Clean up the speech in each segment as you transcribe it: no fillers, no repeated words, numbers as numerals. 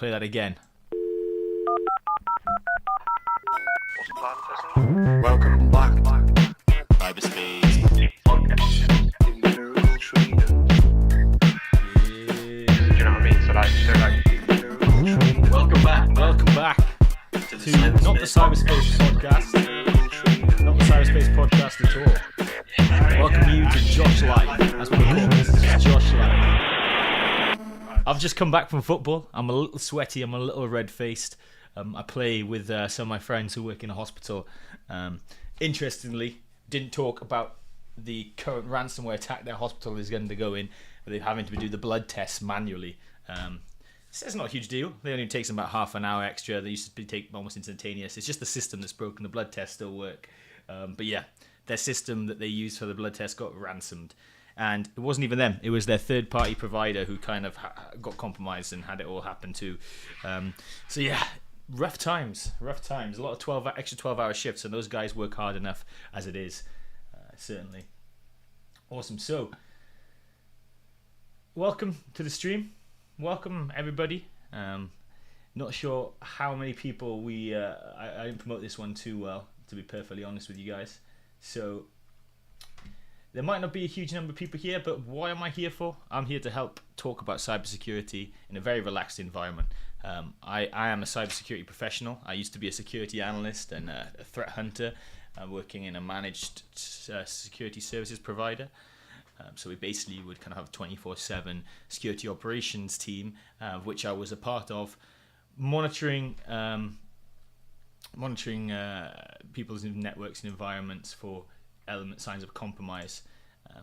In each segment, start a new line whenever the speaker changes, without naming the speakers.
play that again.
Welcome back. Cyberspace podcast. Empirical training.
Yeah.
Do you know what I mean? So welcome back.
Welcome back to not the Cyberspace podcast, not the Cyberspace podcast at all. Welcome you to Josh Live. That's what we call this. This is Josh Live. I've just come back from football. I'm a little sweaty. I'm a little red-faced. I play with some of my friends who work in a hospital. Interestingly, didn't talk about the current ransomware attack their hospital is going to go in, where they're having to do the blood tests manually. So it's not a huge deal. They only takes them about half an hour extra. They used to take almost instantaneous. It's just the system that's broken. The blood tests still work. But yeah, their system that they use for the blood test got ransomed. And it wasn't even them. It was their third-party provider who kind of got compromised and had it all happen too. So yeah, rough times. A lot of extra 12-hour shifts, and those guys work hard enough as it is, certainly. Awesome. So, welcome to the stream. Welcome, everybody. Not sure how many people I didn't promote this one too well, to be perfectly honest with you guys. So, there might not be a huge number of people here, but what am I here for? I'm here to help talk about cybersecurity in a very relaxed environment. I am a cybersecurity professional. I used to be a security analyst and a threat hunter, working in a managed security services provider. So we basically would kind of have a 24/7 security operations team, which I was a part of, monitoring people's networks and environments for signs of compromise,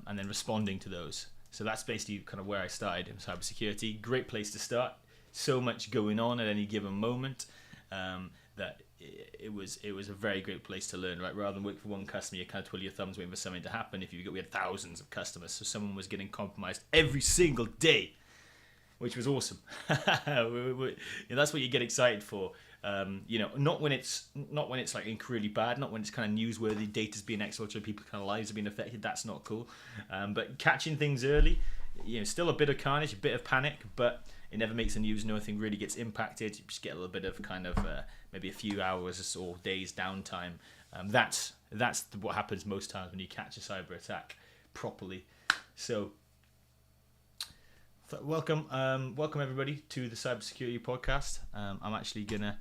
and then responding to those. So that's basically kind of where I started in cybersecurity. Great place to start. So much going on at any given moment that it was a very great place to learn. Right, rather than wait for one customer, you kind of twiddle your thumbs waiting for something to happen. We had thousands of customers, so someone was getting compromised every single day, which was awesome. That's what you get excited for. Not when it's like really bad, not when it's kind of newsworthy, data's being exploited, people's kind of lives are being affected. That's not cool. But catching things early, still a bit of carnage, a bit of panic, but it never makes the news. Nothing really gets impacted. You just get a little bit of kind of maybe a few hours or days downtime. That's what happens most times when you catch a cyber attack properly. So. Welcome everybody to the Cybersecurity Podcast. I'm actually gonna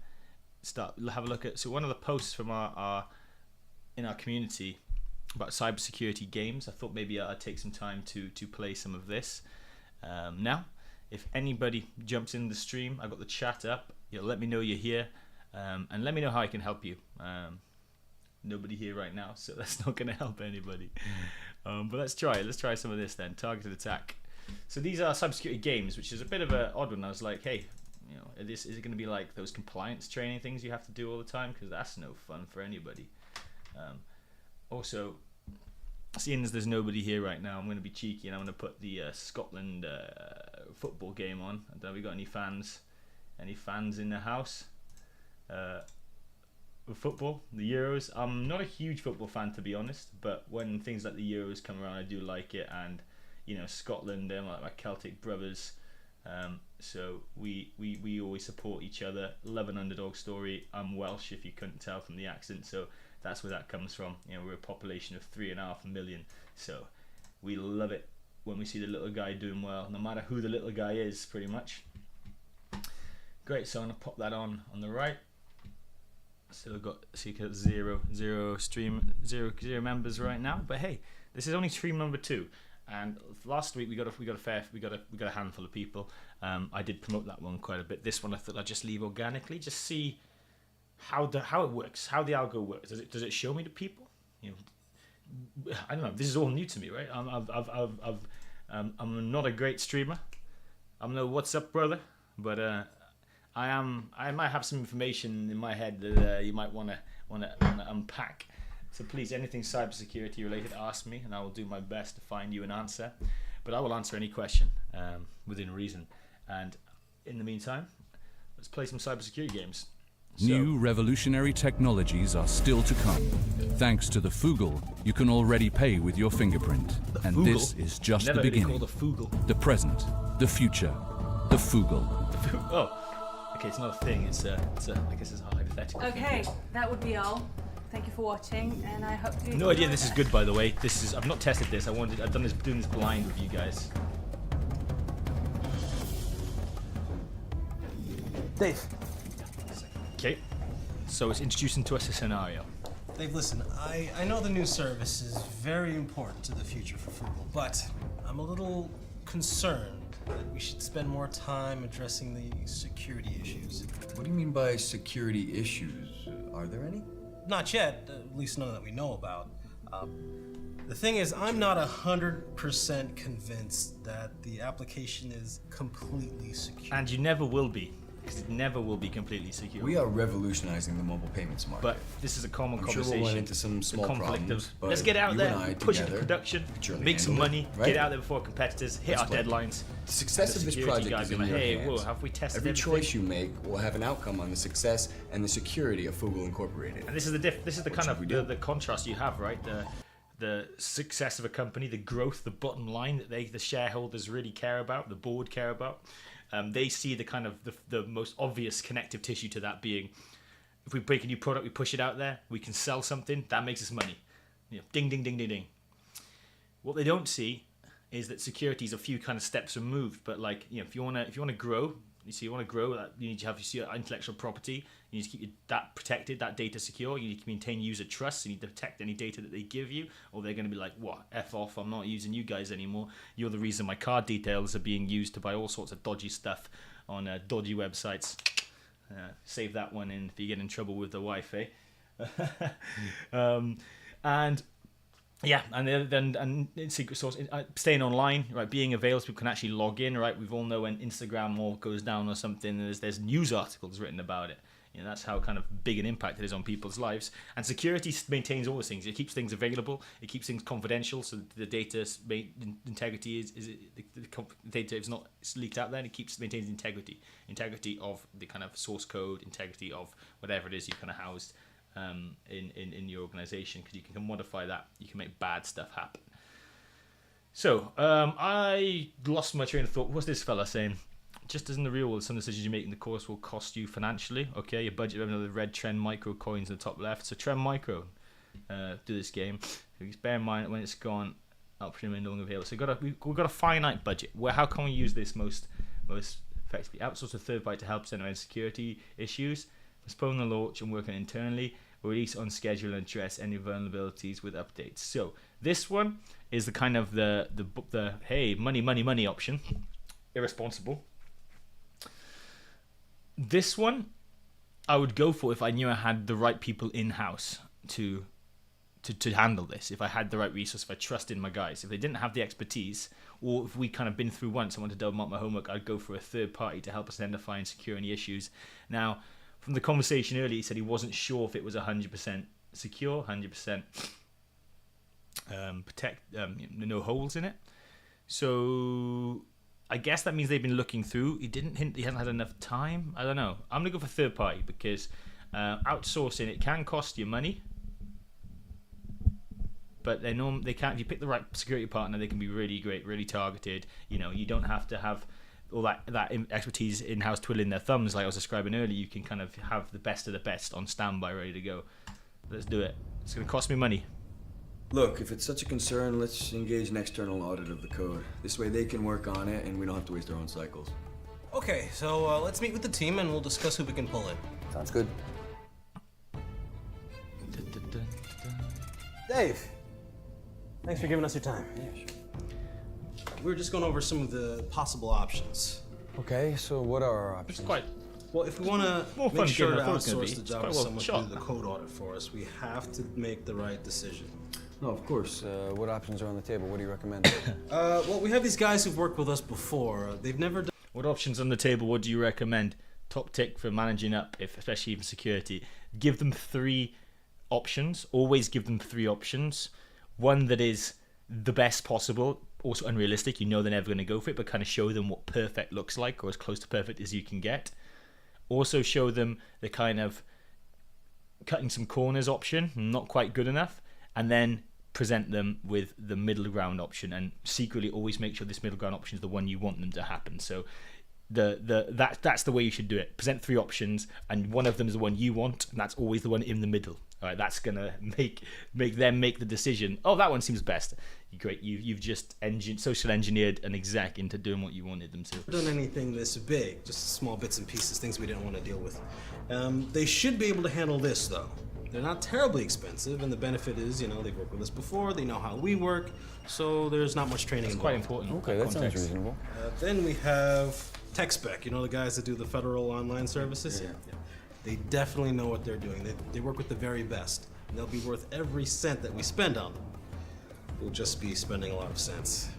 have a look at one of the posts from in our community about cybersecurity games. I thought maybe I'd take some time to play some of this. Now, if anybody jumps in the stream, I've got the chat up. Let me know you're here, and let me know how I can help you. Nobody here right now, so that's not gonna help anybody. But let's try some of this then. Targeted attack. So these are cybersecurity games, which is a bit of an odd one. I was like, hey, is it going to be like those compliance training things you have to do all the time? Because that's no fun for anybody. Also, seeing as there's nobody here right now, I'm going to be cheeky and I'm going to put the Scotland football game on. Have we got any fans? Any fans in the house? With football, the Euros. I'm not a huge football fan, to be honest, but when things like the Euros come around, I do like it. And Scotland, they're like my Celtic brothers, so we always support each other. Love an underdog story. I'm Welsh, if you couldn't tell from the accent, so that's where that comes from. We're a population of 3.5 million, so we love it when we see the little guy doing well, no matter who the little guy is, pretty much. Great, so I'm gonna pop that on the right. Still got zero members right now, but hey, this is only stream number 2. And last week we got a handful of people. I did promote that one quite a bit. This one I thought I'd just leave organically, just see how it works, how the algo works. Does it show me the people? I don't know. This is all new to me, right? I'm not a great streamer. I'm no what's up, brother, but I might have some information in my head that you might want to unpack. So please, anything cybersecurity related, ask me, and I will do my best to find you an answer. But I will answer any question within reason. And in the meantime, let's play some cybersecurity games.
New revolutionary technologies are still to come. Thanks to the Fugal, you can already pay with your fingerprint. And this is just the beginning.
Never heard it called a Fugal.
The present, the future, the Fugal.
Oh, Okay, it's not a thing. It's a. I guess it's a hypothetical.
Okay,
thing.
that would be all. Thank you for watching, and I hope you.
No idea. This is good, by the way. I've not tested this. I've doing this blind with you guys.
Dave.
Okay. So it's introducing to us a scenario.
Dave, listen, I know the new service is very important to the future for Fugle, but I'm a little concerned that we should spend more time addressing the security issues.
What do you mean by security issues? Are there any?
Not yet, at least none that we know about. The thing is, I'm not 100% convinced that the application is completely secure.
And you never will be, because it never will be completely secure.
We are revolutionizing the mobile payments market.
But this is a common
I'm sure
conversation.
we'll run into some small
the conflict
problems,
of,
but
let's get out
you
there,
and I
push it to
together
production,
could surely
make some
handle
money,
it, right?
get out there before competitors, hit
That's
our
right.
deadlines.
The success
And
of
the
this
security
project
guy
is
be
in
like,
your
hey,
hands.
whoa, have we tested
Every
everything?
choice you make will have an outcome on the success and the security of Fugle Incorporated.
And this is the kind
should we do?
of the contrast you have, right? The success of a company, the growth, the bottom line that the shareholders really care about, the board care about. They see the kind of the most obvious connective tissue to that being, if we break a new product, we push it out there, we can sell something, that makes us money. You know, ding, ding, ding, ding, ding. What they don't see is that security is a few kind of steps removed. But like, you know, if you wanna grow, you want to grow, you need to have your intellectual property. You need to keep that protected, that data secure. You need to maintain user trust. You need to protect any data that they give you, or they're going to be like, what, F off, I'm not using you guys anymore. You're the reason my card details are being used to buy all sorts of dodgy stuff on dodgy websites. Save that one in if you get in trouble with the Wi-Fi. And yeah, and secret source, staying online, right? Being available, so people can actually log in, right? We've all know when Instagram all goes down or something, there's news articles written about it. You know, that's how kind of big an impact it is on people's lives. And security maintains all those things. It keeps things available. It keeps things confidential, so the data integrity the data is not leaked out there. And it maintains integrity of the kind of source code, integrity of whatever it is you kind of housed in your organization, because you can modify that. You can make bad stuff happen. So I lost my train of thought. What's this fella saying? Just as in the real world, some decisions you make in the course will cost you financially. Okay, your budget revenue, the red Trend Micro coins in the top left. So Trend Micro, do this game. Bear in mind when it's gone, option window available. So we've got a finite budget. How can we use this most effectively? Outsource a third party to help center end security issues. Postpone the launch and work on it internally. Release on schedule and address any vulnerabilities with updates. So this one is the kind of the hey, money option. Irresponsible. This one I would go for if I knew I had the right people in-house to handle this. If I had the right resource, if I trusted my guys. If they didn't have the expertise, or if we kind of been through once, I want to double up my homework, I'd go for a third party to help us identify and secure any issues. Now, from the conversation earlier, he said he wasn't sure if it was 100% secure, 100% no holes in it. So I guess that means they've been looking through. He hasn't had enough time. I don't know. I'm gonna go for third party because outsourcing, it can cost you money, but they can't. If you pick the right security partner, they can be really great, really targeted. You know, you don't have to have all that expertise in-house twiddling their thumbs like I was describing earlier. You can kind of have the best of the best on standby, ready to go. Let's do it. It's gonna cost me money.
Look, if it's such a concern, let's engage an external audit of the code. This way they can work on it and we don't have to waste our own cycles.
Okay, so let's meet with the team and we'll discuss who we can pull in.
Sounds good.
Dave, thanks for giving us your time.
Yeah, sure.
We were just going over some of the possible options.
Okay, so what are our
It's
options?
quite.
Well, if we want
More
to
fun
make sure
game
to
than I thought it was gonna
outsource
be.
the
It's
job
quite
to
well
someone to
shot.
do the code audit for us, we have to make the right decision.
No, of course.
What options are on the table? What do you recommend?
Well, we have these guys who've worked with us before. They've never done.
What options on the table? What do you recommend? Top tick for managing up, especially in security. Give them 3 options. Always give them 3 options. One that is the best possible, also unrealistic. You know they're never going to go for it, but kind of show them what perfect looks like, or as close to perfect as you can get. Also show them the kind of cutting some corners option, not quite good enough, and then present them with the middle ground option, and secretly always make sure this middle ground option is the one you want them to happen. So that's the way you should do it. Present 3 options, and one of them is the one you want, and that's always the one in the middle. All right, that's gonna make them make the decision. Oh, that one seems best. Great, you've just social engineered an exec into doing what you wanted them to.
Done anything this big, just small bits and pieces, things we didn't want to deal with. They should be able to handle this though. They're not terribly expensive, and the benefit is, they've worked with us before, they know how we work, so there's not much training.
That's quite important.
Okay, that sounds reasonable.
Then we have Tech Spec, the guys that do the federal online services? Yeah. They definitely know what they're doing. They work with the very best, and they'll be worth every cent that we spend on them. We'll just be spending a lot of cents.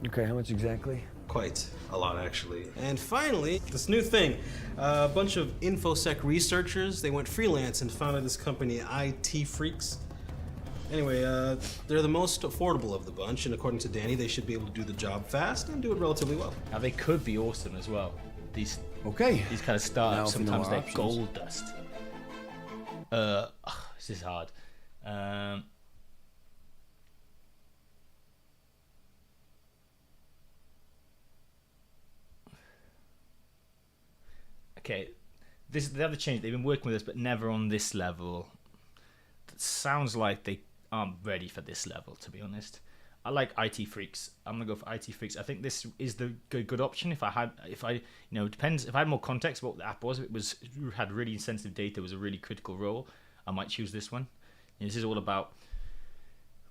Okay, how much exactly?
Quite a lot, actually. And finally, this new thing. A bunch of InfoSec researchers, they went freelance and founded this company, IT Freaks. Anyway, they're the most affordable of the bunch, and according to Danny, they should be able to do the job fast and do it relatively well.
Now, they could be awesome as well. These
Okay.
kind of startups,
Now, if we know
sometimes
our
they're
options.
gold dust. This is hard. Okay, this is the other change. They've been working with us, but never on this level. That sounds like they aren't ready for this level, to be honest. I like IT Freaks. I'm gonna go for IT Freaks. I think this is the good option. If I depends. If I had more context about what the app was, if it had really sensitive data, was a really critical role, I might choose this one. This is all about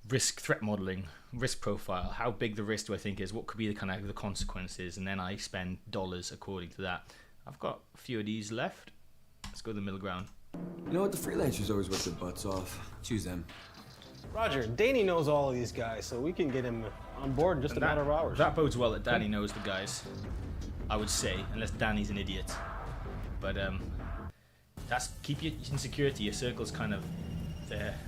risk threat modeling, risk profile. How big the risk do I think is? What could be the kind of the consequences? And then I spend dollars according to that. I've got a few of these left. Let's go to the middle ground.
You know what? The freelancers always work their butts off. Choose them.
Roger, Danny knows all of these guys, so we can get him on board in just a matter of hours.
That bodes well that Danny knows the guys, I would say, unless Danny's an idiot. But keep your insecurity. Your circle's kind of there.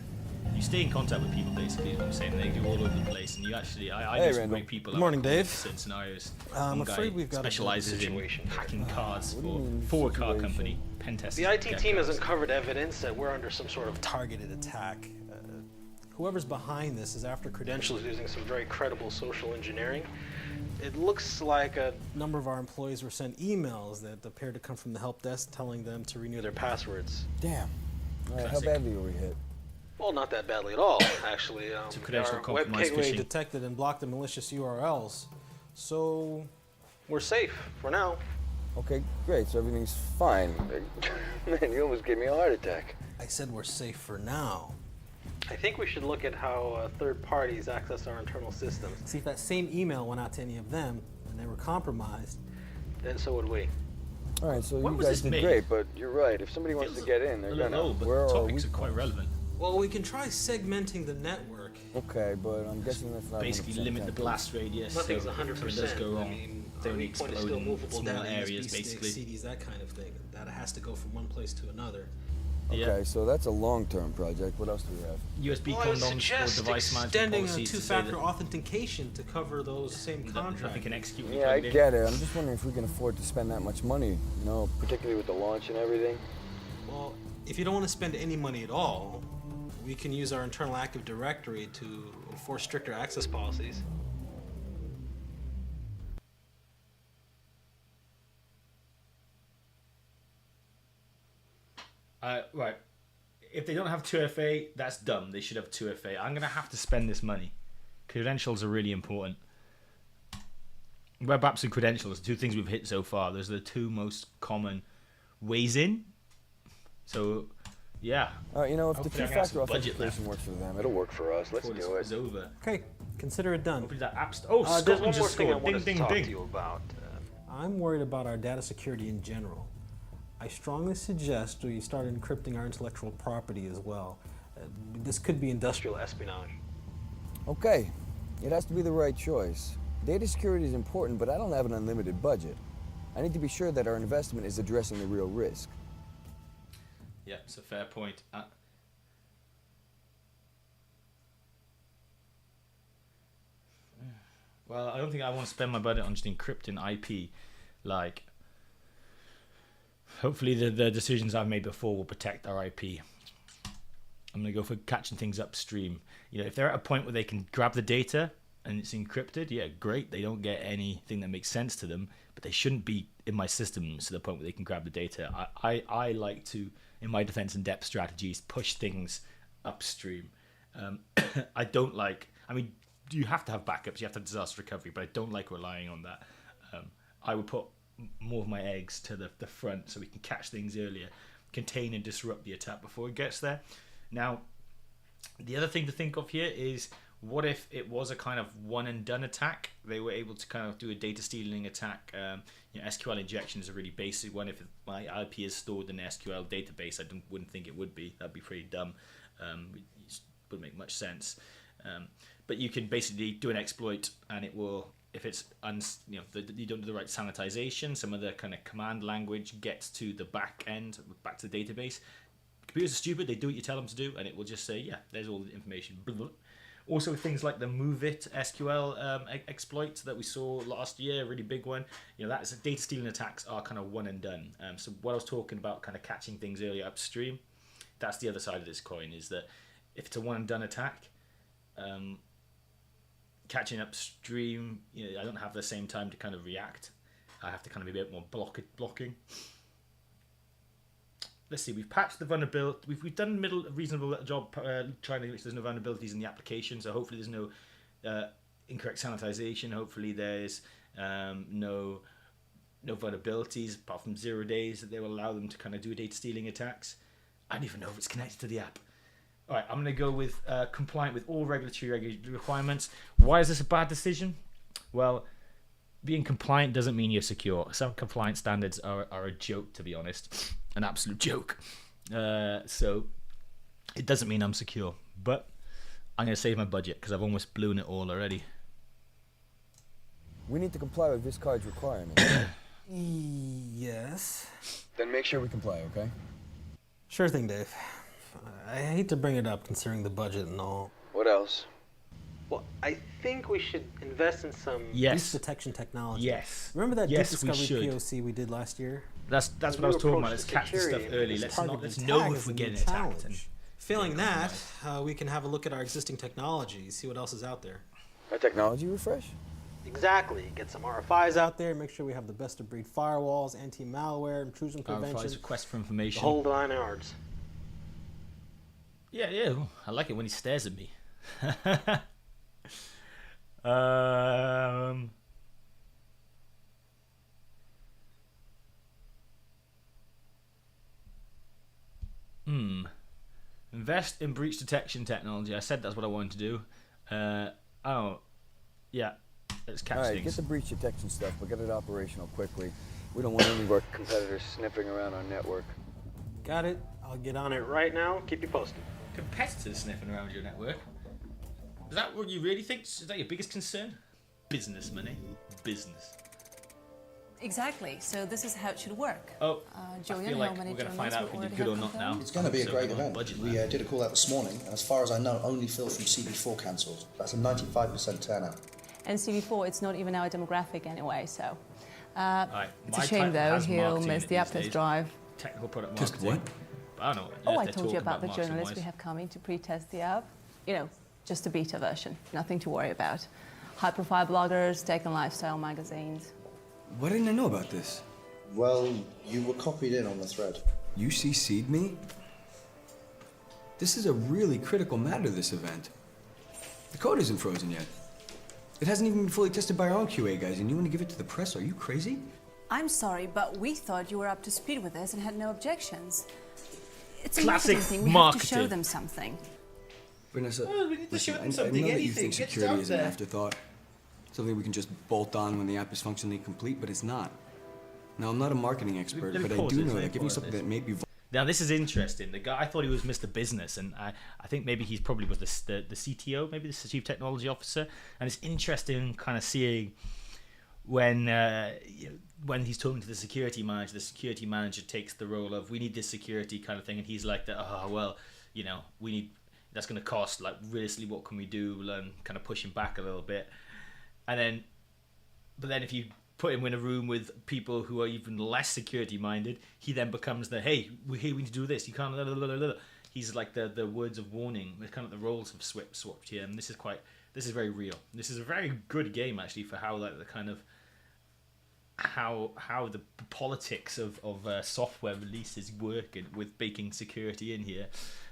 You stay in contact with people, basically, is what I'm saying. They do all over the place, and you actually, I know some
Randall.
great people.
Good morning,
out
Dave.
Certain scenarios.
I'm
One guy
afraid we've got a bit of a
specializes in
situation here.
hacking cards
What do you mean,
for a car
situation?
company, pen testing.
The IT team has uncovered evidence that we're under some sort of targeted attack. Whoever's behind this is after credentials using some very credible social engineering. It looks like a number of our employees were sent emails that appeared to come from the help desk telling them to renew their passwords.
Damn. All right, how
Classic.
badly were we hit?
Well, not that badly at all, actually.
credential
Our web
compromise
gateway
phishing.
detected and blocked the malicious URLs. So, we're safe for now.
Okay, great. So everything's fine. Man, you almost gave me a heart attack.
I said we're safe for now. I think we should look at how third parties access our internal systems. See if that same email went out to any of them and they were compromised, then so would we.
All right, so
When
you
was
guys
this
did
made?
great, but you're right. If somebody wants to get in, they're
A little
gonna.
old, but
Where
the
are
topics
we?
are quite relevant.
Well, we can try segmenting the network.
Okay, but I'm guessing that's not.
Basically
100%
limit the
accurate.
blast radius.
Nothing's
so
100%.
if it does go wrong,
I mean,
they
our
only
weak point is
explode
still
in
movable
small
data,
areas,
USB sticks,
basically.
CDs, that kind of thing. Data has to go from one place to another.
Yeah.
Okay, so that's a long-term project. What else do we have?
USB
Well, I would
condoms
suggest
for device management
extending a
policies to say
two-factor
that
authentication to cover those same contracts.
nothing can execute when you
Yeah, I
plug it in.
get it. I'm just wondering if we can afford to spend that much money. Particularly with the launch and everything.
Well, if you don't want to spend any money at all, we can use our internal Active Directory to enforce stricter access policies.
Right. If they don't have 2FA, that's dumb. They should have 2FA. I'm going to have to spend this money. Credentials are really important. Web apps and credentials, the two things we've hit so far. Those are the two most common ways in. So, yeah.
All right, if the
Hopefully I can have
two-factor
some budget
authentication works for them, it'll work for us. Let's
Before this
do it.
is over.
Okay, consider it done.
Hopefully that app... Oh,
There's
Scotland
one more
just
thing I
scored.
wanted
Ding,
to
ding,
talk
ding.
to you about. I'm worried about our data security in general. I strongly suggest we start encrypting our intellectual property as well. This could be industrial espionage.
Okay, it has to be the right choice. Data security is important, but I don't have an unlimited budget. I need to be sure that our investment is addressing the real risk.
Yeah, it's a fair point. Well, I don't think I want to spend my budget on just encrypting IP. Like, hopefully the decisions I've made before will protect our IP. I'm going to go for catching things upstream. If they're at a point where they can grab the data and it's encrypted, yeah, great. They don't get anything that makes sense to them, but they shouldn't be in my systems to the point where they can grab the data. I like to, in my defense and depth strategies, push things upstream. I don't like, I mean, you have to have backups, you have to have disaster recovery, but I don't like relying on that. I would put more of my eggs to the front so we can catch things earlier, contain and disrupt the attack before it gets there. Now, the other thing to think of here is, what if it was a kind of one and done attack? They were able to kind of do a data stealing attack. SQL injection is a really basic one. If my IP is stored in an SQL database, I wouldn't think it would be. That'd be pretty dumb. It wouldn't make much sense. But you can basically do an exploit, and it will, if it's you don't do the right sanitization, some of the kind of command language gets to the back end, back to the database. Computers are stupid. They do what you tell them to do, and it will just say, yeah, there's all the information. Also, things like the Move It SQL exploit that we saw last year, a really big one. That's data stealing attacks are kind of one and done. So what I was talking about, kind of catching things early upstream, that's the other side of this coin, is that if it's a one and done attack, catching upstream, I don't have the same time to kind of react. I have to kind of be a bit more blocking. Let's see, we've patched the vulnerability. We've done a reasonable job trying to make sure there's no vulnerabilities in the application. So hopefully there's no incorrect sanitization. Hopefully there's no vulnerabilities apart from 0 days that they will allow them to kind of do data stealing attacks. I don't even know if it's connected to the app. All right, I'm going to go with compliant with all regulatory requirements. Why is this a bad decision? Well, being compliant doesn't mean you're secure. Some compliance standards are a joke, to be honest. An absolute joke. So it doesn't mean I'm secure, but I'm going to save my budget because I've almost blown it all already.
We need to comply with this card's requirements.
Yes.
Then make sure we comply, okay?
Sure thing, Dave. I hate to bring it up considering the budget and all.
What else?
Well, I think we should invest in some
Yes.
breach detection technology.
Yes.
Remember that
Yes,
deep
we
discovery
should.
POC we did last year?
That's what I was talking about. Let's catch this stuff early. Let's know if we're getting attacked. And
Failing that, we can have a look at our existing technology, see what else is out there.
A technology refresh?
Exactly. Get some RFIs out there, make sure we have the best of breed firewalls, anti-malware, intrusion prevention.
RFI's request for information.
The whole 9 yards.
Yeah. I like it when he stares at me. Invest in breach detection technology. I said that's what I wanted to do. Yeah. Let's catch
All right,
things.
get the breach detection stuff, but get it operational quickly. We don't want any of our competitors sniffing around our network.
Got it. I'll get on it right now. Keep you posted.
Competitors sniffing around your network. Is that what you really think? Is that your biggest concern? Business money. Business.
Exactly. So this is how it should work.
Oh,
Julian,
I feel
how
like
many
we're going to
journals
find out
we
if we did
already
good or
have
not
confirmed?
now.
It's going to be a
So
great
we're on
event.
budget
We
now.
did a call out this morning, and as far as I know, only Phil from CB4 cancelled. That's a 95% turnout.
And CV4, it's not even our demographic anyway, so.
Alright,
It's
my
a shame
title
though,
has
he'll
marketing
miss
in
the
it
Aptos
these days.
drive.
Technical product
Just
marketing.
what?
But I don't know.
Oh,
if
I
they're
told you
talking
about the
marketing
journalists we
wise.
have coming to pre-test the app. Just a beta version, nothing to worry about. High-profile bloggers, tech and lifestyle magazines.
Why didn't I know about this?
Well, you were copied in on the thread.
You CC'd me? This is a really critical matter, this event. The code isn't frozen yet. It hasn't even been fully tested by our own QA guys, and you want to give it to the press? Are you crazy?
I'm sorry, but we thought you were up to speed with this and had no objections. It's a
Classic
marketing thing. We have to show
marketing.
them something.
Vanessa,
we need to show them
I
something,
know that you
anything,
think
get
security
out
is an
there.
afterthought. Something we can just bolt on when the app is functionally complete, but it's not. Now, I'm not a marketing expert,
Let me
but I
pause
do
this,
know
let me
that giving
pause
something
this.
that may be
Now this is interesting. The guy, I thought he was Mr. Business, and I think maybe he's probably was the CTO, maybe the Chief Technology Officer. And it's interesting kind of seeing when he's talking to the security manager takes the role of, we need this security kind of thing, and he's like, we need, that's going to cost, like, realistically, what can we do? Learn, kind of pushing back a little bit, but then if you put him in a room with people who are even less security minded, he then becomes the, hey, we need to do this, you can't, he's like the words of warning. It's kind of the roles have swapped here, and this is very real. This is a very good game actually for how, like, the kind of how the politics of software releases work and with baking security in here.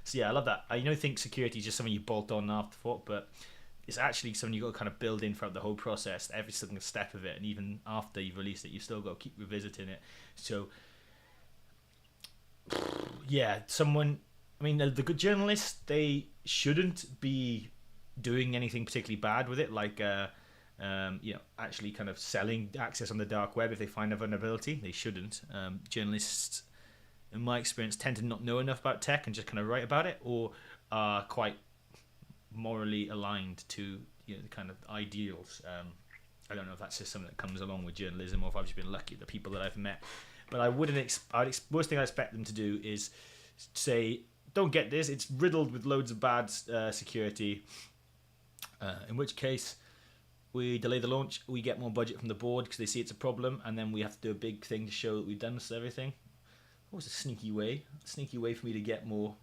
So yeah, I love that. I think security is just something you bolt on afterthought, but it's actually something you've got to kind of build in throughout the whole process, every single step of it, and even after you've released it, you've still got to keep revisiting it. So yeah, the good journalists, they shouldn't be doing anything particularly bad with it, like actually kind of selling access on the dark web if they find a vulnerability. They shouldn't. Journalists, in my experience, tend to not know enough about tech and just kind of write about it, or are quite morally aligned to the kind of ideals. I don't know if that's just something that comes along with journalism, or if I've just been lucky, the people that I've met. But I wouldn't. Worst thing I expect them to do is say, "Don't get this. It's riddled with loads of bad security." In which case, we delay the launch. We get more budget from the board because they see it's a problem, and then we have to do a big thing to show that we've done this everything. What was a sneaky way for me to get more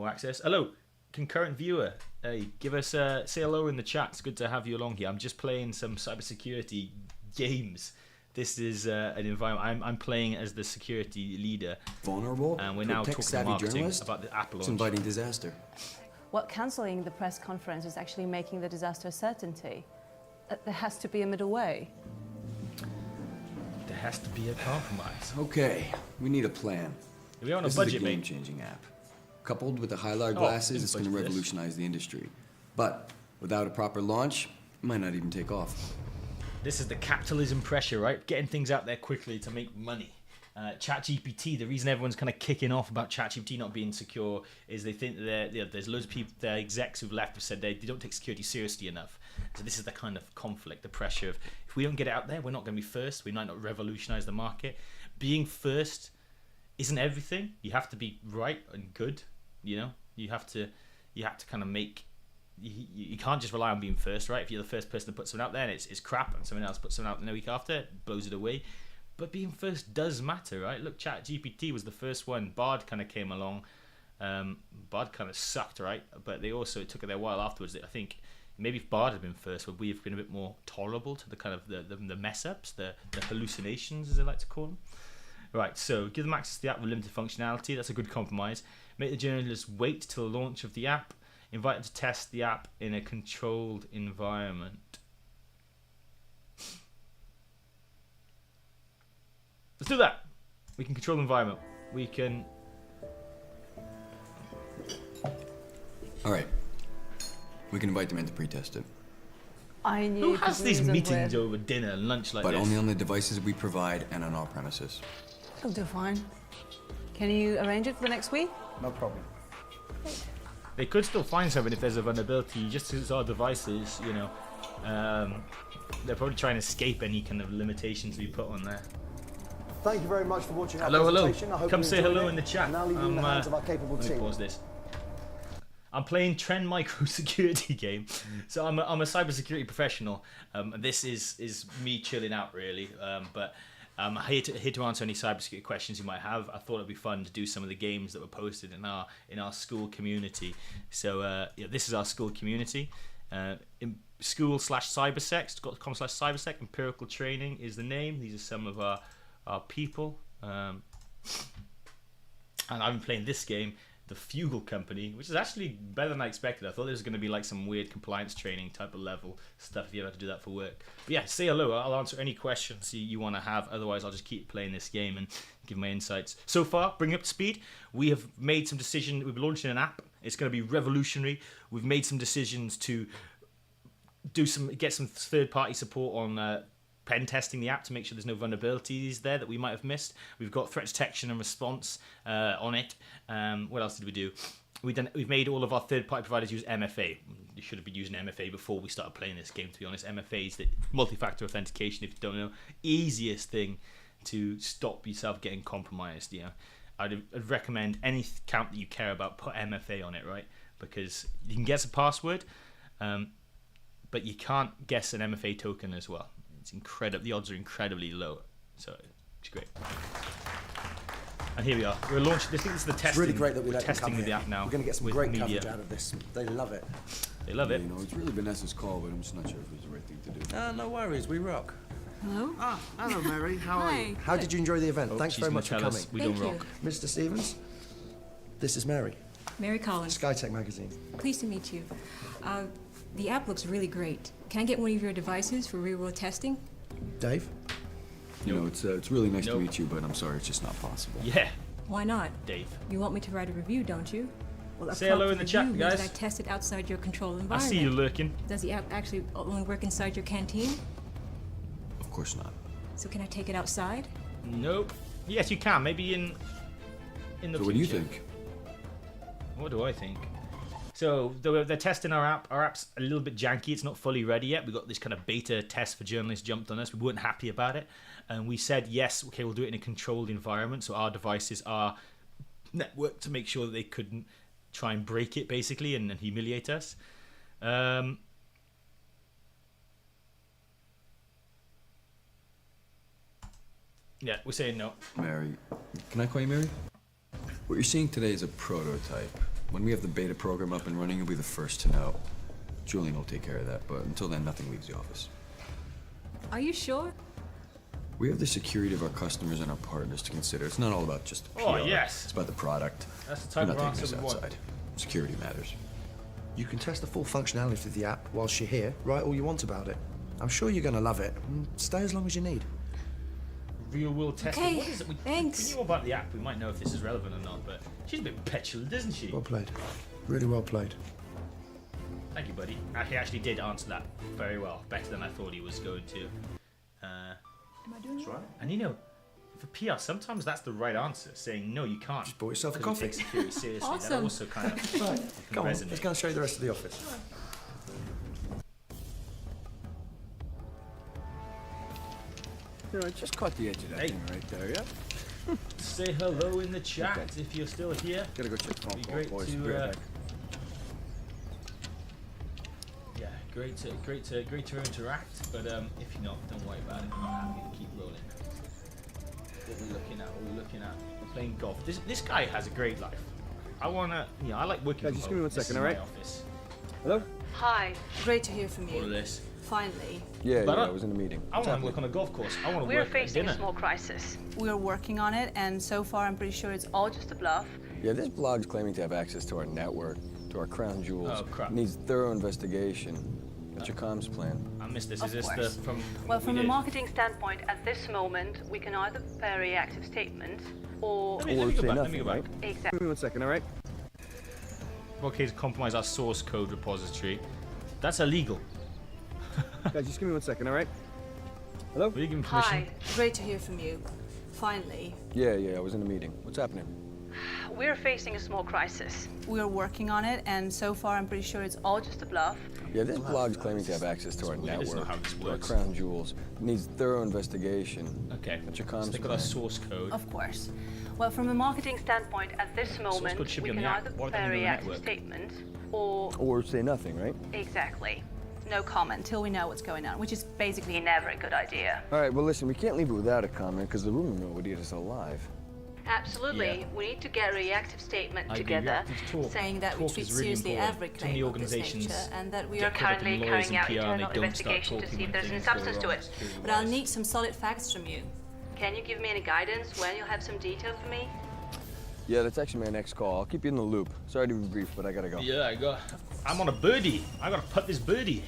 access? Hello, concurrent viewer. Hey, give us say hello in the chat. It's good to have you along here. I'm just playing some cybersecurity games. This is an environment. I'm playing as the security leader.
Vulnerable.
And we're now talking to marketing about the app launch.
It's inviting disaster.
Well, cancelling the press conference is actually making the disaster a certainty. There has to be a middle way.
There has to be a compromise.
Okay, we need a plan.
We're on a
This
budget,
is a
mate.
game-changing app. Coupled with the Hylar glasses, it's going to
budget this.
revolutionize the industry. But without a proper launch, it might not even take off.
This is the capitalism pressure, right? Getting things out there quickly to make money. ChatGPT, the reason everyone's kind of kicking off about ChatGPT not being secure is they think that there's loads of people, the execs who've left have said they don't take security seriously enough. So this is the kind of conflict, the pressure of, if we don't get it out there, we're not going to be first. We might not revolutionize the market. Being first isn't everything. You have to be right and good. You have to kind of make. You can't just rely on being first, right? If you're the first person to put something out there and it's crap, and someone else puts something out the week after, it blows it away. But being first does matter, right? Look, ChatGPT was the first one. Bard kind of came along. Bard kind of sucked, right? But it took their while afterwards. I think maybe if Bard had been first, would we have been a bit more tolerable to the kind of the mess ups, the hallucinations, as they like to call them. Right, so give them access to the app with limited functionality. That's a good compromise. Make the journalists wait till the launch of the app. Invite them to test the app in a controlled environment. Let's do that. We can control the environment. We can.
All right. We can invite them in to pre-test it.
I knew.
Who has these meetings over dinner and lunch like
But
this?
only on the devices we provide and on our premises.
It'll do fine. Can you arrange it for the next week?
No problem.
They could still find something if there's a vulnerability, just as our devices, they're probably trying to escape any kind of limitations we put on there.
Thank you very much for watching our
Hello.
presentation. I hope
Come
you
say
enjoyed
hello
it.
in the chat.
And I'll leave you in the hands of our capable
Let me
team.
pause this. I'm playing Trend Micro Security game, so I'm a cybersecurity professional. This is me chilling out really, but I'm here to answer any cybersecurity questions you might have. I thought it'd be fun to do some of the games that were posted in our school community. So this is our school community. In school/cybersec.com/cybersec. Empirical training is the name. These are some of our people. And I've been playing this game, the Fugal Company, which is actually better than I expected. I thought there was going to be like some weird compliance training type of level stuff if you ever had to do that for work. But yeah, say hello. I'll answer any questions you want to have. Otherwise, I'll just keep playing this game and give my insights. So far, bring up to speed. We have made some decisions. We've launched an app. It's going to be revolutionary. We've made some decisions to get some third-party support on pen testing the app to make sure there's no vulnerabilities there that we might have missed. We've got threat detection and response on it. What else did we do? We've made all of our third-party providers use MFA. You should have been using MFA before we started playing this game, to be honest. MFA is the multi-factor authentication, if you don't know. Easiest thing to stop yourself getting compromised. I'd recommend any account that you care about, put MFA on it, right? Because you can guess a password, but you can't guess an MFA token as well. It's incredible. The odds are incredibly low, so it's great. And here we are. We're launching. I think this is the testing.
It's really great that we let them
testing
come
with the
here.
app now.
We're going to get some
with
great
media.
coverage out of this. They love it.
They love it.
It's really Vanessa's call, but I'm just not sure if it was the right thing to do.
No worries, we rock.
Hello?
Ah, hello, Mary. How are you?
Hi.
How did you enjoy the event?
Oh,
Thanks
she's
very
gonna
much for
tell
coming.
us we
Thank
don't
you.
rock.
Mr. Stevens, this is Mary,
Mary Collins.
Skytech magazine.
Pleased to meet you. The app looks really great. Can I get one of your devices for real-world testing?
Dave?
You know, it's really nice
Nope.
to meet you, but I'm sorry, it's just not possible.
Yeah,
Why not?
Dave.
You want me to write a review, don't you? Well, a
Say hello
proper
in the chat,
review means
guys.
that I test it outside your controlled
I
environment.
see you lurking.
Does the app actually only work inside your canteen?
Of course not.
So can I take it outside?
Nope. Yes, you can. Maybe in the
So what do you
future.
think?
What do I think? So they're testing our app. Our app's a little bit janky. It's not fully ready yet. We got this kind of beta test for journalists jumped on us. We weren't happy about it, and we said yes. Okay, we'll do it in a controlled environment. So our devices are networked to make sure that they couldn't try and break it, basically, and humiliate us. Yeah, we're saying no.
Mary, can I call you Mary? What you're seeing today is a prototype. When we have the beta program up and running, you'll be the first to know. Julian will take care of that, but until then, nothing leaves the office.
Are you sure?
We have the security of our customers and our partners to consider. It's not all about just PR.
Oh, yes.
It's about the product.
That's the
We're
type
not
of
taking
answer
this
we want.
outside. Security matters.
You can test the full functionality of the app whilst you're here. Write all you want about it. I'm sure you're going to love it. Stay as long as you need.
Real world testing.
Okay,
What is it?
thanks.
We knew about the app. We might know if this is relevant or not, but she's a bit petulant, isn't she?
Well played. Really well played.
Thank you, buddy. He actually did answer that very well, better than I thought he was going to.
Am I doing
That's right.
And you know, for PR, sometimes that's the right answer. Saying no, you can't.
Just bought yourself a
because we
coffee.
take security seriously. That
Awesome.
also kind of
Right,
can
come on.
resonate.
Let's go and show you the rest of the office.
You know, I just caught the edge of that
Hey.
thing right there, yeah?
Say hello in the chat
Okay.
if you're still here.
Gotta go check the phone
Be
call,
great
boys.
to,
Be right back.
Yeah, great to interact. But if you're not, don't worry about it. I'm happy to keep rolling. What we're looking at, we're playing golf. This guy has a great life. I wanna, I like working.
Guys,
from
just
home.
give me one
This
second,
is
all right?
my office.
Hello?
Hi, great to hear from
All of
you.
this.
Finally.
Yeah,
But
I was in a meeting.
I want to work on a golf course. I want to
We're
work at
facing
dinner.
a small crisis. We're working on it, and so far I'm pretty sure it's all just a bluff.
Yeah, this blog's claiming to have access to our network, to our crown jewels.
Oh, crap.
Needs thorough investigation. What's your comms plan?
I missed this.
Of
Is this
course.
the from?
Well,
what
from
we
a
did?
marketing standpoint, at this moment, we can either prepare a reactive statement or...
Let me
Or
go
say
back. Let
nothing,
me go back.
right?
Exactly.
Give me 1 second, all right?
Okay, to compromise our source code repository. That's illegal.
Guys, just give me 1 second, all right? Hello?
Will you give me permission?
Hi, great to hear from you. Finally.
Yeah, I was in a meeting. What's happening?
We're facing a small crisis. We're working on it, and so far I'm pretty sure it's all just a bluff.
Yeah, this blog's claiming to have access to our
weird. It's not
network,
how this
to our
works.
crown jewels. Needs thorough investigation.
Okay.
What's your
So
comms
they got
plan?
our source code.
Of course. Well, from a marketing standpoint, at this moment,
code should
we
be on
can
the app.
either
Why would
prepare a
they need a
reactive
network?
statement or...
Or say nothing, right?
Exactly. No comment till we know what's going on, which is basically never a good idea.
All right, well, listen, we can't leave it without a comment because the rumor mill would eat us alive.
Absolutely.
Yeah.
We need to get a reactive statement
I agree.
together
Reactive talk.
saying that we
Talk
treat
is really
seriously
important.
every
Too
claim
many
of this
organizations
nature and that we
get
are
caught up in
currently
lawyers
carrying
and
out
PR and they
internal
don't start
investigation to
talking
see if
when
there's any
things go
substance to
wrong
it.
security-wise.
But I'll need some solid facts from you. Can you give me any guidance when you'll have some detail for me?
Yeah, that's actually my next call. I'll keep you in the loop. Sorry to be brief, but I gotta go.
Yeah, I'm on a birdie. I gotta putt this birdie.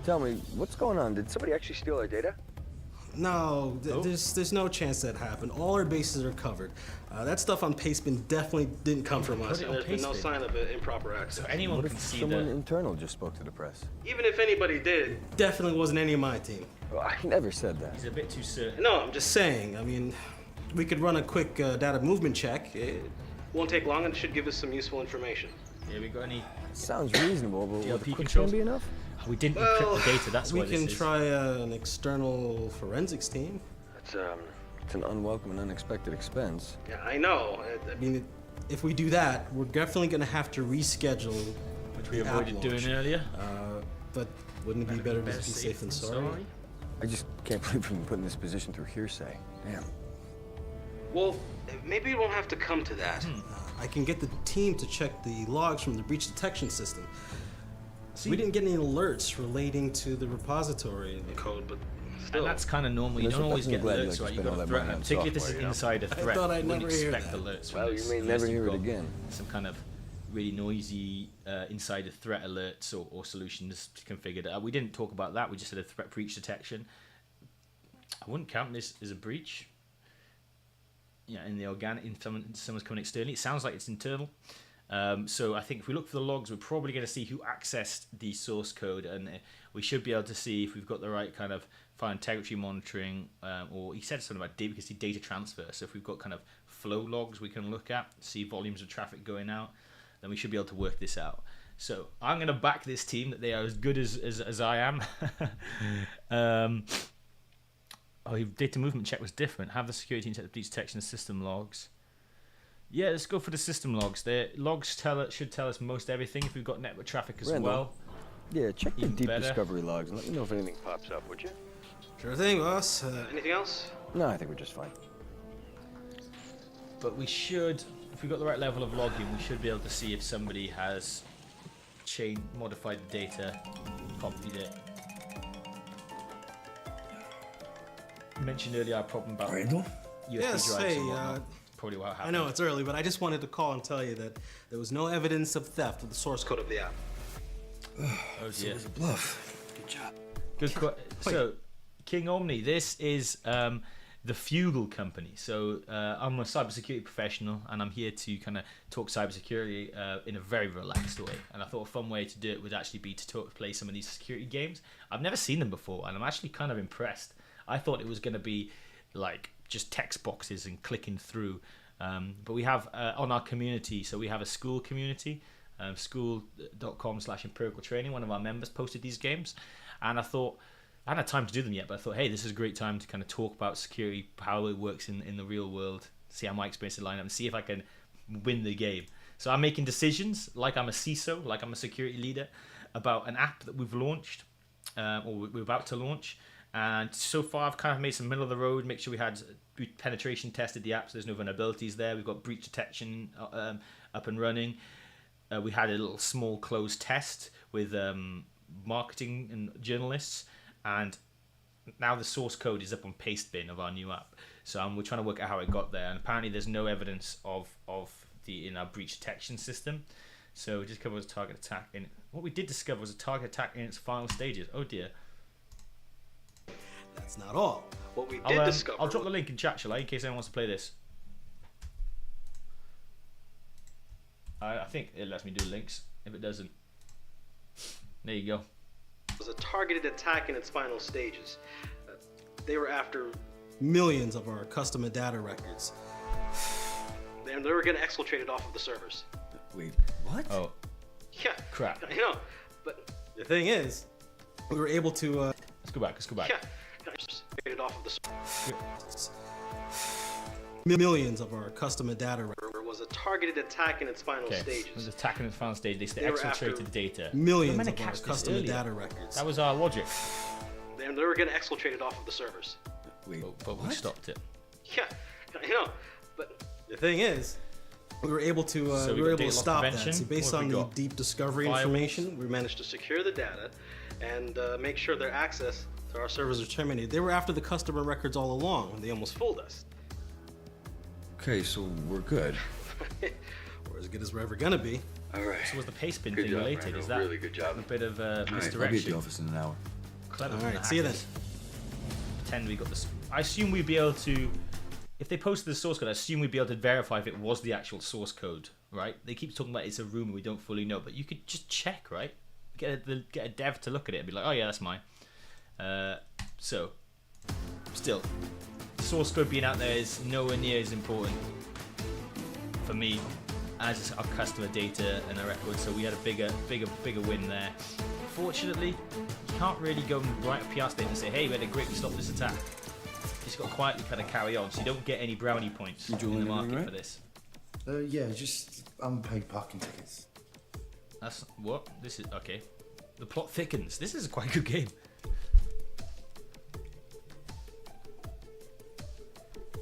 Tell me, what's going on? Did somebody actually steal our data?
No,
Oh.
there's no chance that happened. All our bases are covered. That stuff on Pastebin definitely didn't come from us.
Put it on
There's been no
Pastebin.
sign of improper access.
So anyone
What
can
if
see
someone
that.
internal just spoke to the press?
Even if anybody did,
Definitely wasn't any of my team.
Well, I never said that.
He's a bit too certain.
No, I'm just saying. I mean, we could run a quick data movement check.
won't take long and should give us some useful information.
Yeah, we got any?
Sounds reasonable, but
DLP
would a quick
controls?
scan be enough?
Oh, we didn't
Well,
encrypt the data. That's
We
why this
can
is.
try an external forensics team.
It's an unwelcome and unexpected expense.
Yeah, I know.
I mean, if we do that, we're definitely going to have to reschedule.
Which we
the app
avoided doing
launch.
earlier.
But wouldn't it be better to be safe than sorry?
I just can't believe we've been put in this position through hearsay. Damn.
Well, maybe it won't have to come to that.
I can get the team to check the logs from the breach detection system. We didn't get any alerts relating to the repository
code, but
and that's kind of normal. You don't always get alerts, right? You got a threat, particularly if this is inside a threat.
thought I'd
you wouldn't
never hear
expect
that.
alerts.
Well, you may
unless
never
you've
hear it
got
again.
Some kind of really noisy insider threat alerts or solutions configured. We didn't talk about that. We just said a threat breach detection. I wouldn't count this as a breach. Yeah, in the organic, in someone's coming externally. It sounds like it's internal. So I think if we look for the logs, we're probably going to see who accessed the source code, and we should be able to see if we've got the right kind of file integrity monitoring, or he said something about data, we can see data transfer. So if we've got kind of flow logs we can look at, see volumes of traffic going out, then we should be able to work this out. So I'm going to back this team that they are as good as I am. Data movement check was different. Have the security and breach detection system logs. Yeah, let's go for the system logs. The logs should tell us most everything if we've got network traffic as well.
Yeah, check the
Even
deep
better.
discovery logs and let me know if anything pops up, would you?
Sure thing, boss.
Anything else?
No, I think we're just fine.
But we should, if we've got the right level of logging, we should be able to see if somebody has modified the data, copied it. You mentioned earlier our problem about USB
Yes,
drives
hey,
and whatnot. Probably what happened.
I know it's early, but I just wanted to call and tell you that there was no evidence of theft of the source code of the app.
Oh
So
dear.
it was a bluff. Good job.
Good. So, King Omni, this is the Fugal company. So I'm a cybersecurity professional, and I'm here to kind of talk cybersecurity in a very relaxed way. And I thought a fun way to do it would actually be to play some of these security games. I've never seen them before, and I'm actually kind of impressed. I thought it was going to be like just text boxes and clicking through. But we have on our community, so we have a school community, school.com/empirical training. One of our members posted these games, and I thought, I hadn't had time to do them yet, but I thought, hey, this is a great time to kind of talk about security, how it works in the real world, see how my experience is lined up, and see if I can win the game. So I'm making decisions like I'm a CISO, like I'm a security leader, about an app that we've launched, or we're about to launch. And so far, I've kind of made some middle of the road, make sure we penetration tested the app, so there's no vulnerabilities there. We've got breach detection up and running. We had a little small closed test with marketing and journalists, and now the source code is up on Pastebin of our new app. So we're trying to work out how it got there, and apparently there's no evidence of in our breach detection system. So we just covered target attack. What we did discover was a target attack in its final stages. Oh dear.
That's not all.
What we did discover.
I'll drop the link in chat, shall I, in case anyone wants to play this. I think it lets me do links. If it doesn't, there you go.
Was a targeted attack in its final stages. They were after
millions of our customer data records.
and they were getting exfiltrated off of the servers.
Wait, what?
Oh,
Yeah.
crap.
I know, but
The thing is, we were able to.
Let's go back. Let's go back.
yeah, exfiltrated off of the servers.
Millions of our customer data records.
Was a targeted attack in its final
Okay. It
stages.
was attacking the final stage. They
They were after
exfiltrated data.
Millions
We might
of
have
our
catched this
customer
earlier.
data records.
That was our logic.
And they were getting exfiltrated off of the servers.
Wait,
But we stopped it.
Yeah, I know, but
The thing is, we were able to
So we
we were
got
able to
data loss
stop that.
prevention.
See, based
What have
on
we
the
got?
deep discovery
Firewalls.
information,
we managed to secure the data and make sure their access to our servers are terminated. They were after the customer records all along, and they almost fooled us.
okay, so we're good.
We're as good as we're ever gonna be.
All right.
So was the Pastebin
Good
thing
job,
related?
Randall.
Is that
Really good job.
a bit of
All right, I'll be at
misdirection?
the office in an hour.
Clever
All
from
right,
the
see you then.
hackers. Pretend we got this. I assume we'd be able to, if they posted the source code, I assume we'd be able to verify if it was the actual source code, right? They keep talking about it's a rumor, we don't fully know, but you could just check, right? Get a dev to look at it and be like, oh yeah, that's mine. So, still, source code being out there is nowhere near as important for me as our customer data and our records. So we had a bigger win there. Fortunately, you can't really go and write a PR statement and say, hey, we had a great stop this attack. You just got to quietly kind of carry on, so you don't get any brownie points
You
in
doing
the market
everything
for
right?
this.
Yeah, just unpaid parking tickets.
That's what this is. Okay, the plot thickens. This is a quite good game.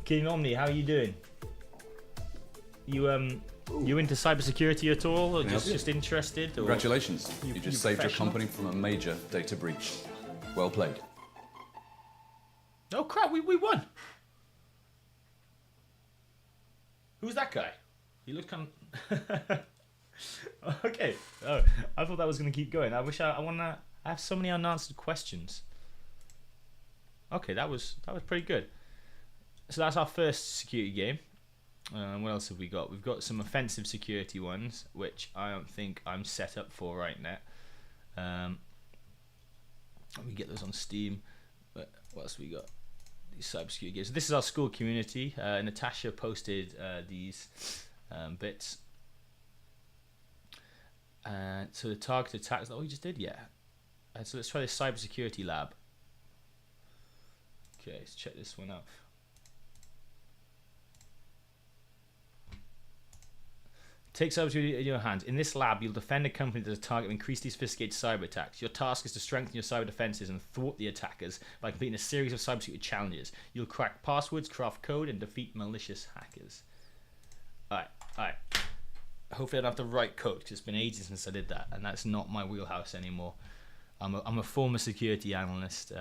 King Omni, how are you doing? you into cybersecurity at all, or just interested? Or
Congratulations. You just saved your company from a major data breach. Well played.
Oh crap, we won. Who's that guy? He looked kind of... Okay. Oh, I thought that was going to keep going. I have so many unanswered questions. Okay, that was pretty good. So that's our first security game. What else have we got? We've got some offensive security ones, which I don't think I'm set up for right now. We get those on Steam. But what else have we got? These cybersecurity games. So this is our school community. Natasha posted these bits. So the target attack, is that what we just did? Yeah. So let's try this cybersecurity lab. Okay, let's check this one out. Take cybersecurity in your hands. In this lab, you'll defend a company that is a target of increasingly sophisticated cyber attacks. Your task is to strengthen your cyber defenses and thwart the attackers by completing a series of cybersecurity challenges. You'll crack passwords, craft code, and defeat malicious hackers. Alright. Hopefully I don't have to write code, because it's been ages since I did that, and that's not my wheelhouse anymore. I'm a former security analyst.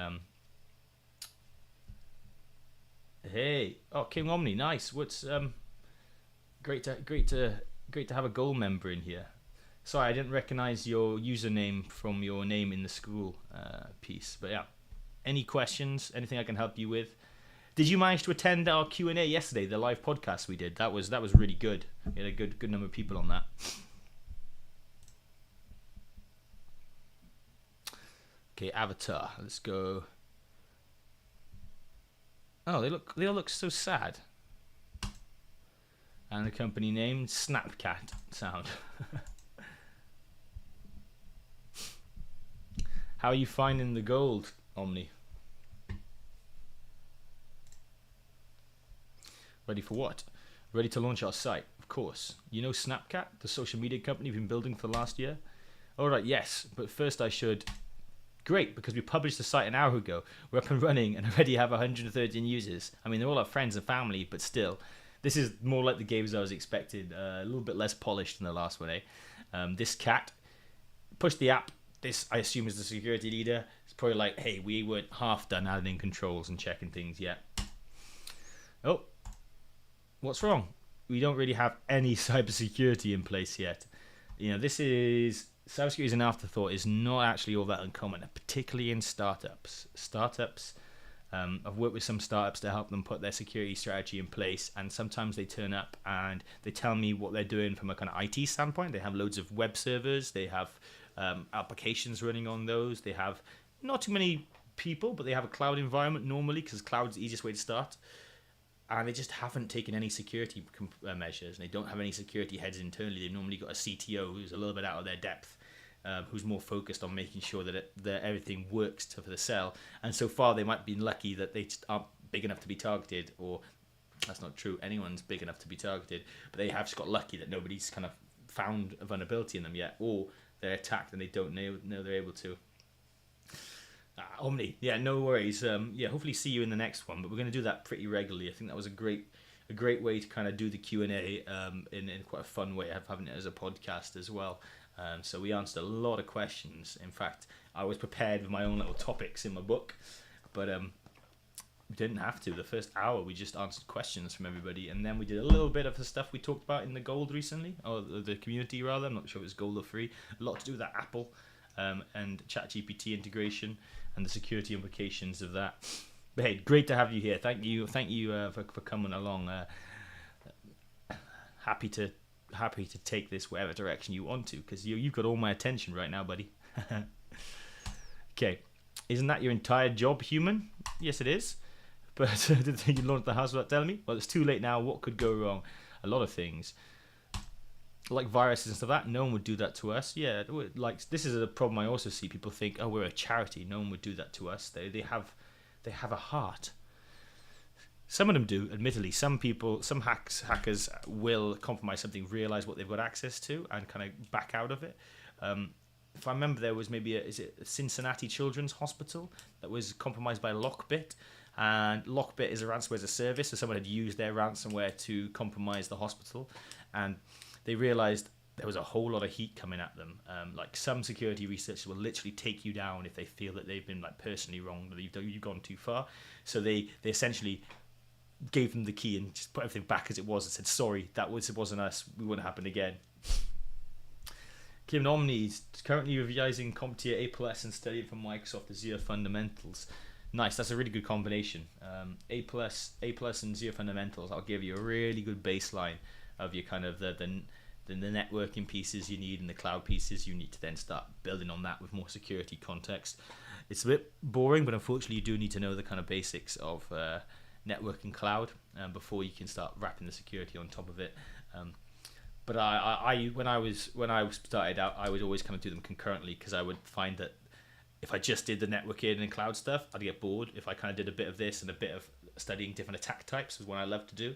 Hey, King Omni, nice. What's great to have a gold member in here. Sorry, I didn't recognize your username from your name in the school piece. But yeah, any questions? Anything I can help you with? Did you manage to attend our Q&A yesterday, the live podcast we did? That was really good. We had a good number of people on that. Okay, Avatar. Let's go. Oh, they all look so sad. And the company name, Snapcat Sound. How are you finding the gold, Omni? Ready for what? Ready to launch our site, of course. You know Snapcat, the social media company we've been building for the last year? Alright, yes, but first I should... Great, because we published the site an hour ago. We're up and running and already have 113 users. I mean, they're all our friends and family, but still... This is more like the games I was expecting, a little bit less polished than the last one, This cat pushed the app. This, I assume, is the security leader. It's probably like, hey, we weren't half done adding controls and checking things yet. Oh, what's wrong? We don't really have any cybersecurity in place yet. You know, this is... Cybersecurity is an afterthought. Is not actually all that uncommon, particularly in startups. I've worked with some startups to help them put their security strategy in place, and sometimes they turn up and they tell me what they're doing from a kind of IT standpoint. They have loads of web servers, they have applications running on those, they have not too many people, but they have a cloud environment normally, because cloud's the easiest way to start, and they just haven't taken any security measures, and they don't have any security heads internally. They've normally got a CTO who's a little bit out of their depth, who's more focused on making sure that everything works for the sell. And so far, they might be lucky that they just aren't big enough to be targeted, or that's not true. Anyone's big enough to be targeted, but they have just got lucky that nobody's kind of found a vulnerability in them yet, or they're attacked and they don't know they're able to. Omni, yeah, no worries. Yeah, hopefully see you in the next one, but we're going to do that pretty regularly. I think that was a great way to kind of do the Q&A in quite a fun way, having it as a podcast as well. So we answered a lot of questions. In fact, I was prepared with my own little topics in my book, but we didn't have to. The first hour we just answered questions from everybody, and then we did a little bit of the stuff we talked about in the gold recently, or the community rather. I'm not sure if it was gold or free. A lot to do with that Apple and ChatGPT integration and the security implications of that. But hey, great to have you here. Thank you for coming along. Happy to take this whatever direction you want to, because you've got all my attention right now, buddy. Okay, isn't that your entire job, human? Yes, it is. But did you launch the house without telling me? Well, it's too late now. What could go wrong? A lot of things, like viruses and stuff like that. No one would do that to us. Yeah, like this is a problem I also see. People think, oh, we're a charity. No one would do that to us. They have a heart. Some of them do, admittedly. Some hackers will compromise something, realize what they've got access to, and kind of back out of it. If I remember, there was maybe a Cincinnati Children's Hospital that was compromised by Lockbit, and Lockbit is a ransomware as a service, so someone had used their ransomware to compromise the hospital, and they realized there was a whole lot of heat coming at them. Like some security researchers will literally take you down if they feel that they've been like personally wrong, that you've gone too far. So they essentially gave them the key and just put everything back as it was and said, sorry, it wasn't us, we wouldn't happen again. Kim Omni is currently revising CompTIA A+ and studying from Microsoft Azure fundamentals. Nice, that's a really good combination. A+ and Azure fundamentals, I'll give you a really good baseline of your kind of the networking pieces you need and the cloud pieces you need to then start building on that with more security context. It's a bit boring, but unfortunately you do need to know the kind of basics of networking cloud before you can start wrapping the security on top of it. But when I started out, I would always kind of do them concurrently, because I would find that if I just did the networking and cloud stuff, I'd get bored. If I kind of did a bit of this and a bit of studying different attack types, was what I love to do.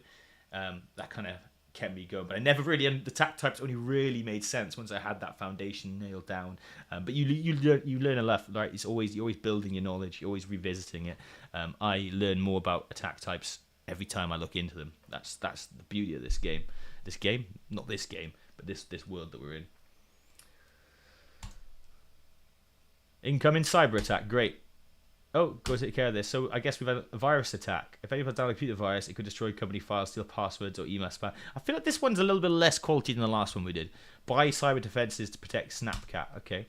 That kind of kept me going. But I never really, and the attack types only really made sense once I had that foundation nailed down. But you learn a lot, right? You're always building your knowledge. You're always revisiting it. I learn more about attack types every time I look into them. That's the beauty of this game. This game, not this game, but this world that we're in. Incoming cyber attack, great. Oh, go take care of this. So I guess we've had a virus attack. If anyone downloads a computer virus, it could destroy company files, steal passwords, or email spam. I feel like this one's a little bit less quality than the last one we did. Buy cyber defenses to protect Snapcat. Okay,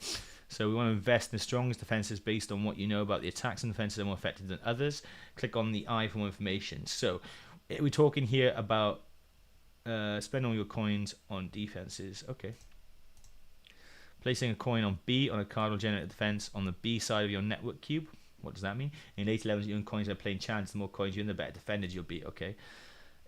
so we want to invest in the strongest defenses based on what you know about the attacks and defenses are more effective than others. Click on the I for more information. So we're talking here about spend all your coins on defenses. Okay. Placing a coin on B on a card will generate a defense on the B side of your network cube. What does that mean? In later levels, you own coins are playing chance. The more coins you own, the better defended you'll be. Okay.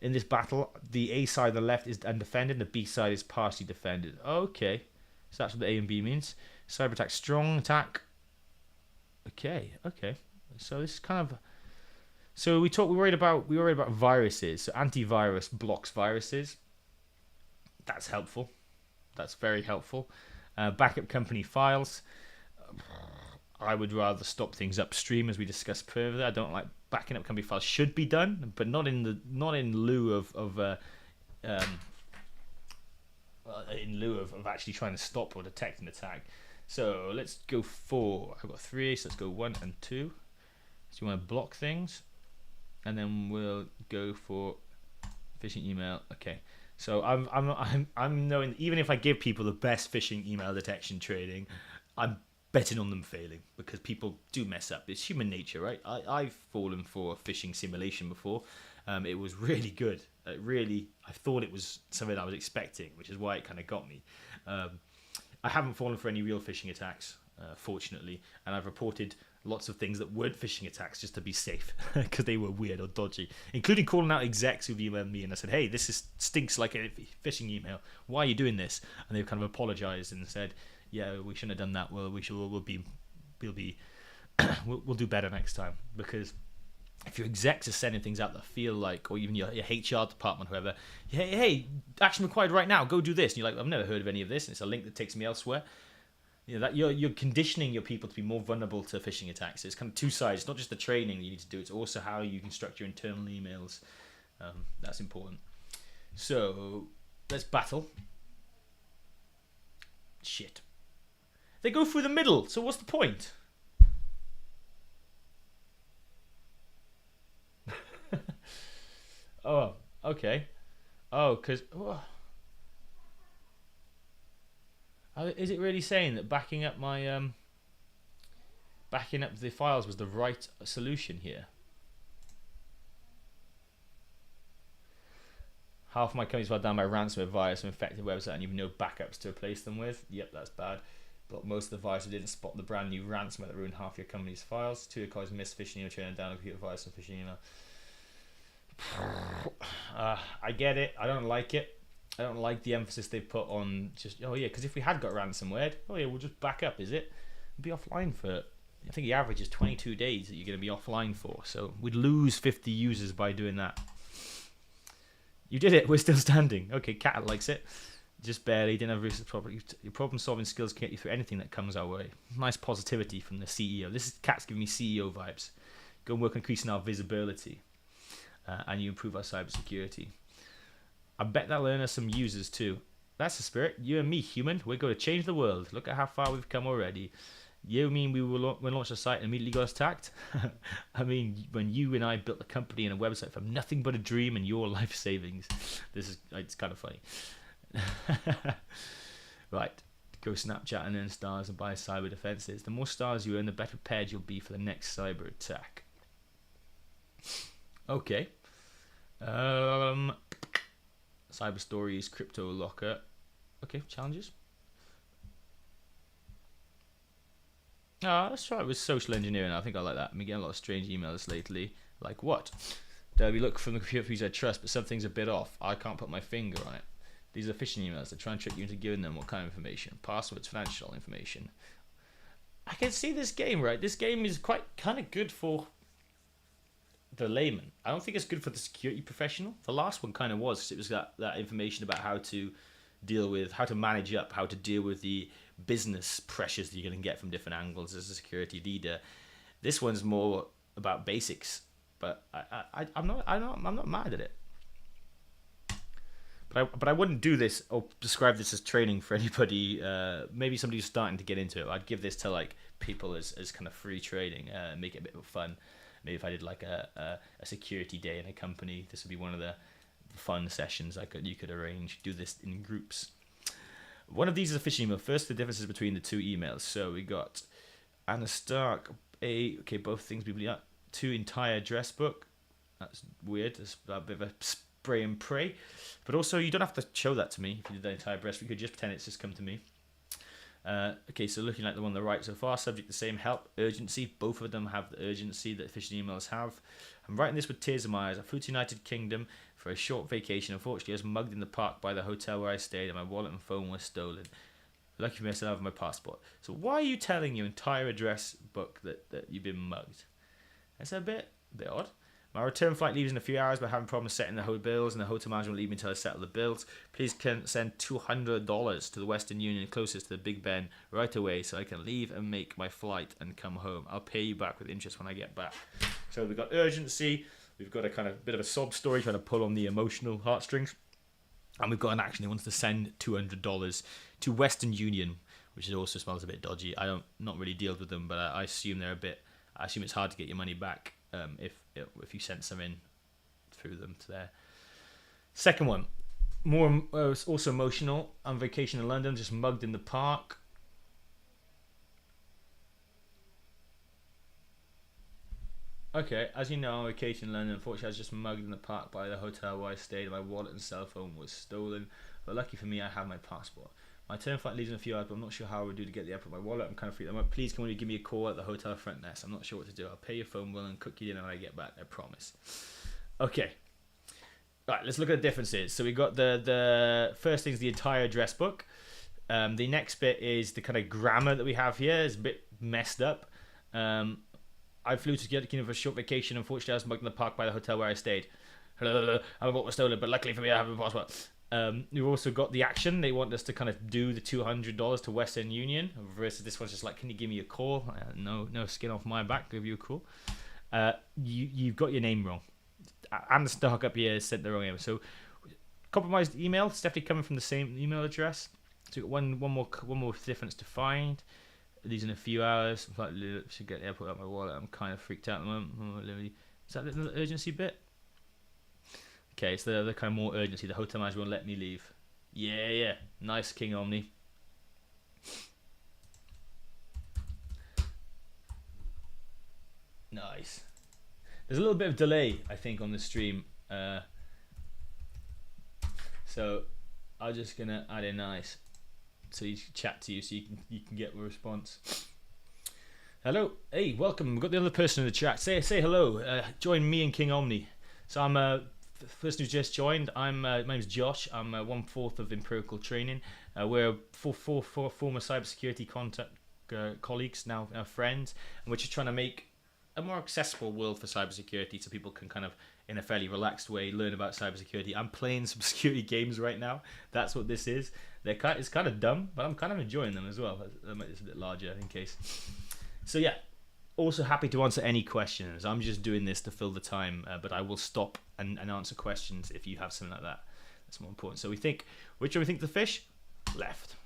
In this battle, the A side on the left is undefended, the B side is partially defended. Okay. So that's what the A and B means. Cyber attack, strong attack. Okay. So this is kind of. So we worried about viruses. So antivirus blocks viruses. That's helpful. That's very helpful. Backup company files. I would rather stop things upstream, as we discussed further. I don't like backing up company files. Should be done, but not in lieu of actually trying to stop or detect an attack. So let's go 4. I've got 3, so let's go 1 and 2. So you want to block things, and then we'll go for phishing email. Okay. So I'm knowing, even if I give people the best phishing email detection training, I'm betting on them failing, because people do mess up. It's human nature, right? I've fallen for a phishing simulation before. It was really good. I thought it was something I was expecting, which is why it kind of got me. I haven't fallen for any real phishing attacks, fortunately, and I've reported lots of things that weren't phishing attacks just to be safe, because they were weird or dodgy, including calling out execs who've emailed me, and I said, hey, this stinks like a phishing email. Why are you doing this? And they've kind of apologized and said, yeah, we shouldn't have done that. Well, we'll do better next time. Because if your execs are sending things out that feel like, or even your HR department, whoever, hey, action required right now, go do this. And you're like, I've never heard of any of this, and it's a link that takes me elsewhere. You know, that you're conditioning your people to be more vulnerable to phishing attacks. It's kind of two sides. It's not just the training you need to do, it's also how you construct your internal emails. That's important. So let's battle. Shit. They go through the middle, so what's the point? Oh, okay. Oh, because... is it really saying that backing up my backing up the files was the right solution here? Half of my company's well down by ransomware via some infected website, and you've no backups to replace them with. Yep, that's bad. But most of the viruses didn't spot the brand new ransomware that ruined half your company's files. 2 cause missed phishing email training down a computer via some phishing email. I get it. I don't like it. I don't like the emphasis they put on just, oh yeah, because if we had got ransomware, oh yeah, we'll just back up, is it? We'll be offline for, I think the average is 22 days that you're going to be offline for. So we'd lose 50 users by doing that. You did it. We're still standing. Okay, Cat likes it. Just barely. Didn't have research properly. Your problem-solving skills can get you through anything that comes our way. Nice positivity from the CEO. This is Cat's giving me CEO vibes. Go and work on increasing our visibility. And you improve our cybersecurity. I bet that'll earn us some users too. That's the spirit. You and me, human. We're going to change the world. Look at how far we've come already. You mean we launched a site and immediately got attacked? I mean, when you and I built a company and a website from nothing but a dream and your life savings. It's kind of funny. Right. Go Snapchat and earn stars and buy cyber defenses. The more stars you earn, the better prepared you'll be for the next cyber attack. Okay. Cyber stories, crypto locker. Okay, challenges. Let's try it with social engineering. I think I like that. I've been getting a lot of strange emails lately. Like what? We look from the computer I trust, but something's a bit off. I can't put my finger on it. These are phishing emails that try and trick you into giving them what kind of information? Passwords, financial information. I can see this game, right? This game is kind of good for the layman. I don't think it's good for the security professional. The last one kind of was, because it was that information about how to deal with, how to manage up, how to deal with the business pressures that you're going to get from different angles as a security leader. This one's more about basics, but I'm not mad at it. But I wouldn't do this or describe this as training for anybody. Maybe somebody who's starting to get into it. I'd give this to like people as kind of free training, make it a bit of fun. Maybe if I did like a security day in a company, this would be one of the fun sessions you could arrange. Do this in groups. One of these is a phishing email. First, the differences between the two emails. So we got Anna Stark. Both things people got. 2 entire address book. That's weird. It's a bit of a spray and pray. But also, you don't have to show that to me if you did the entire address. You could just pretend it's just come to me. So looking at the one on the right so far, subject the same, help, urgency. Both of them have the urgency that phishing emails have. I'm writing this with tears in my eyes. I flew to United Kingdom for a short vacation. Unfortunately, I was mugged in the park by the hotel where I stayed and my wallet and phone were stolen. Lucky for me, I still have my passport. So why are you telling your entire address book that you've been mugged? That's a bit odd. My return flight leaves in a few hours, but having problems setting the whole bills, and the hotel manager will leave me until I settle the bills. Please can send $200 to the Western Union closest to the Big Ben right away so I can leave and make my flight and come home. I'll pay you back with interest when I get back. So we've got urgency, we've got a kind of bit of a sob story trying to pull on the emotional heartstrings, and we've got an action. He wants to send $200 to Western Union, which also smells a bit dodgy. I don't not really deal with them, but I assume they're a bit. I assume it's hard to get your money back if you sent some in through them to there. Second one, more also emotional. On vacation in London, just mugged in the park. Okay, as you know, on vacation in London, unfortunately I was just mugged in the park by the hotel where I stayed. My wallet and cell phone was stolen, but lucky for me I have my passport. My return flight leaves in a few hours, but I'm not sure how I would do to get the airport. My wallet, I'm kind of freaked out. Please, can you give me a call at the hotel front desk? I'm not sure what to do. I'll pay your phone bill and cook you dinner when I get back. I promise. Okay. Right, let's look at the differences. So we got the first thing is the entire address book. The next bit is the kind of grammar that we have here. It's a bit messed up. I flew to United Kingdom for a short vacation. Unfortunately, I was mugged in the park by the hotel where I stayed. My wallet was stolen, but luckily for me, I have a passport. We've also got the action. They want us to kind of do the $200 to Western Union versus this one's just like, can you give me a call? No skin off my back. Give you a call. You've got your name wrong. And the stock up here sent the wrong email. So compromised email. It's definitely coming from the same email address. So we've got one more difference to find. These in a few hours. Should get the airport out of my wallet. I'm kind of freaked out at the moment. Is that the urgency bit? Okay, so the kind of more urgency. The hotel manager won't let me leave. Yeah. Nice, King Omni. Nice. There's a little bit of delay, I think, on the stream. So I'm just gonna add in nice, so you can chat to you, so you can get a response. Hello, hey, welcome. We've got the other person in the chat. Say hello. Join me and King Omni. So I'm person who's just joined. My name's Josh. I'm 1/4 of Empirical Training. We're four former cybersecurity colleagues, now friends, and we're just trying to make a more accessible world for cybersecurity so people can kind of, in a fairly relaxed way, learn about cybersecurity. I'm playing some security games right now. That's what this is. It's kind of dumb, but I'm kind of enjoying them as well. I'll make this a bit larger in case. So yeah, also happy to answer any questions. I'm just doing this to fill the time, but I will stop and answer questions if you have something like that. That's more important. So we think, which one we think the fish? Left.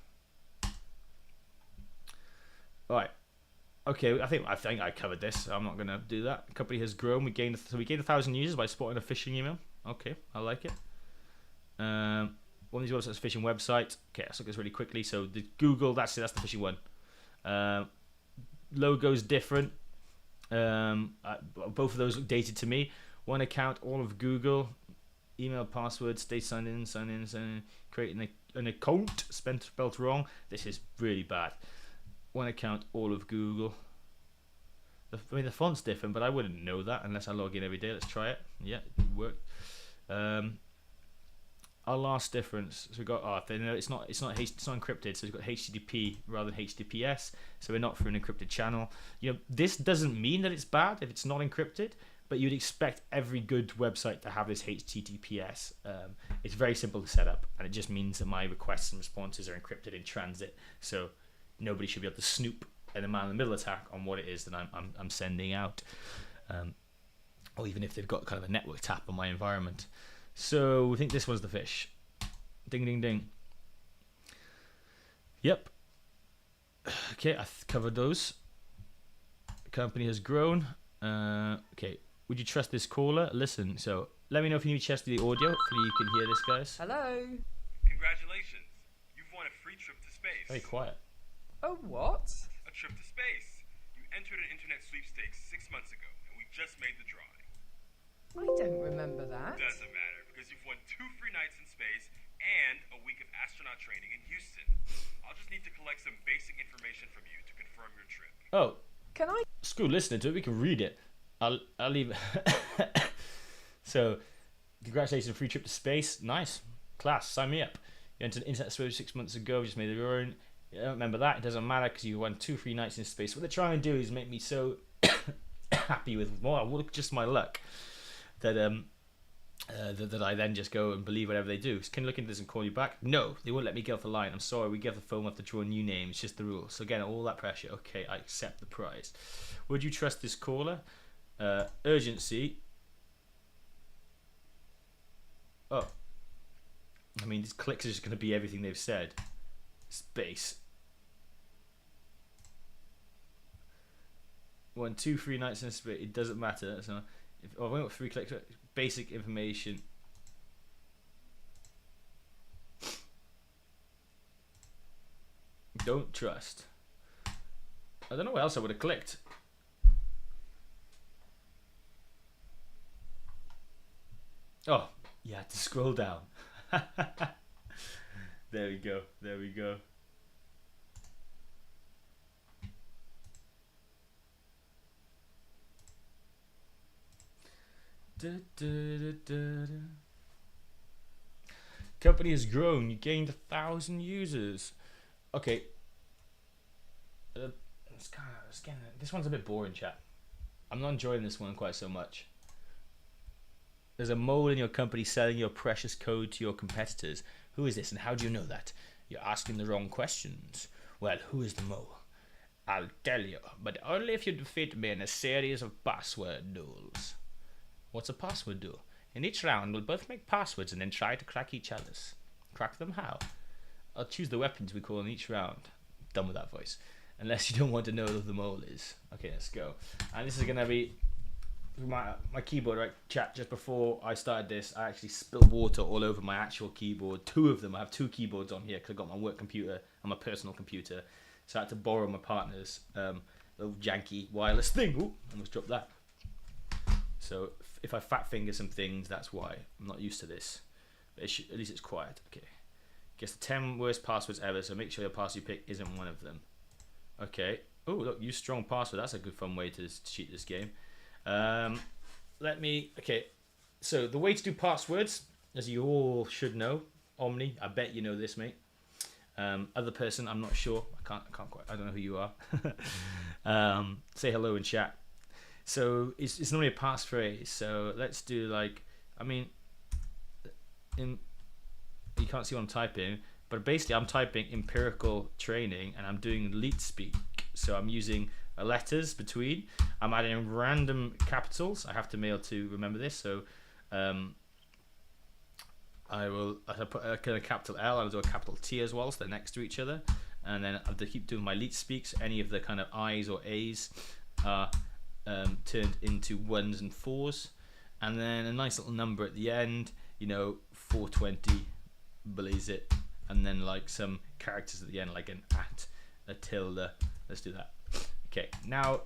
All right. Okay, I think I covered this. So I'm not gonna do that. The company has grown. We gained 1,000 users by spotting a phishing email. Okay, I like it. One of these websites is a phishing website. Okay, let's look at this really quickly. So the Google, that's the phishing one. Logo's different. Both of those look dated to me. One account, all of Google. Email, password, stay signed in. Creating an account, spelled wrong. This is really bad. One account, all of Google. I mean, the font's different, but I wouldn't know that unless I log in every day. Let's try it. Yeah, it worked. Our last difference. So we got. It's not encrypted. So we've got HTTP rather than HTTPS. So we're not through an encrypted channel. This doesn't mean that it's bad if it's not encrypted. But you'd expect every good website to have this HTTPS. It's very simple to set up, and it just means that my requests and responses are encrypted in transit. So nobody should be able to snoop in a man-in-the-middle attack on what it is that I'm sending out, or even if they've got kind of a network tap on my environment. So we think this was the fish. Ding, ding, ding. Yep. Okay, I've covered those. The company has grown. Okay, would you trust this caller? Listen, so let me know if you need to test the audio. Hopefully you can hear this, guys.
Hello.
Congratulations. You've won a free trip to space.
Very quiet.
Oh, what?
A trip to space. You entered an internet sweepstakes 6 months ago, and we just made the drawing.
I don't remember that.
Doesn't matter, because you've won 2 free nights in space and a week of astronaut training in Houston. I'll just need to collect some basic information from you to confirm your trip.
Oh.
Can I?
Screw listening to it. We can read it. I'll leave it. So, congratulations, free trip to space. Nice. Class. Sign me up. You entered internet space 6 months ago. Just made your own. You don't remember that. It doesn't matter because you won 2 free nights in space. What they're trying to do is make me so happy with just my luck that that I then just go and believe whatever they do. Can you look into this and call you back? No, they won't let me get off the line. I'm sorry, we get off the phone, we have to draw a new name. It's just the rules. So again, all that pressure. Okay, I accept the prize. Would you trust this caller? Urgency. Oh. I mean, these clicks are just going to be everything they've said. Space. 1, 2, 3 nights in space. It doesn't matter. So if I went with 3 clicks, basic information. Don't trust. I don't know what else I would have clicked. Oh, you had to scroll down. There we go. There we go. Company has grown. You gained 1,000 users. Okay. This one's a bit boring, chat. I'm not enjoying this one quite so much. There's a mole in your company selling your precious code to your competitors. Who is this and how do you know that? You're asking the wrong questions. Well, who is the mole? I'll tell you, but only if you defeat me in a series of password duels. What's a password duel? In each round, we'll both make passwords and then try to crack each other's. Crack them how? I'll choose the weapons we call in each round. Done with that voice. Unless you don't want to know who the mole is. Okay, let's go. And this is going to be my keyboard, right? Chat, just before I started this, I actually spilled water all over my actual keyboard. 2 of them. I have 2 keyboards on here because I've got my work computer and my personal computer. So I had to borrow my partner's little janky wireless thing. Ooh, almost dropped that. So if I fat finger some things, that's why. I'm not used to this. But at least it's quiet. Okay. Guess the 10 worst passwords ever, so make sure your password you pick isn't one of them. Okay. Oh, look, use strong password. That's a good fun way to cheat this game. Okay. So the way to do passwords, as you all should know, Omni, I bet you know this, mate. Other person, I'm not sure. I can't quite. I don't know who you are. Say hello in chat. So it's normally a passphrase. So let's do you can't see what I'm typing, but basically I'm typing empirical training and I'm doing leet speak. So I'm using letters between. I'm adding random capitals. I have to be able to remember this. So I put a kind of capital L, I'll do a capital T as well, so they're next to each other. And then I'll keep doing my leet speaks. Any of the kind of I's or A's are turned into 1s and 4s. And then a nice little number at the end, 420, blaze it. And then like some characters at the end, like an at, a tilde. Let's do that. Okay, now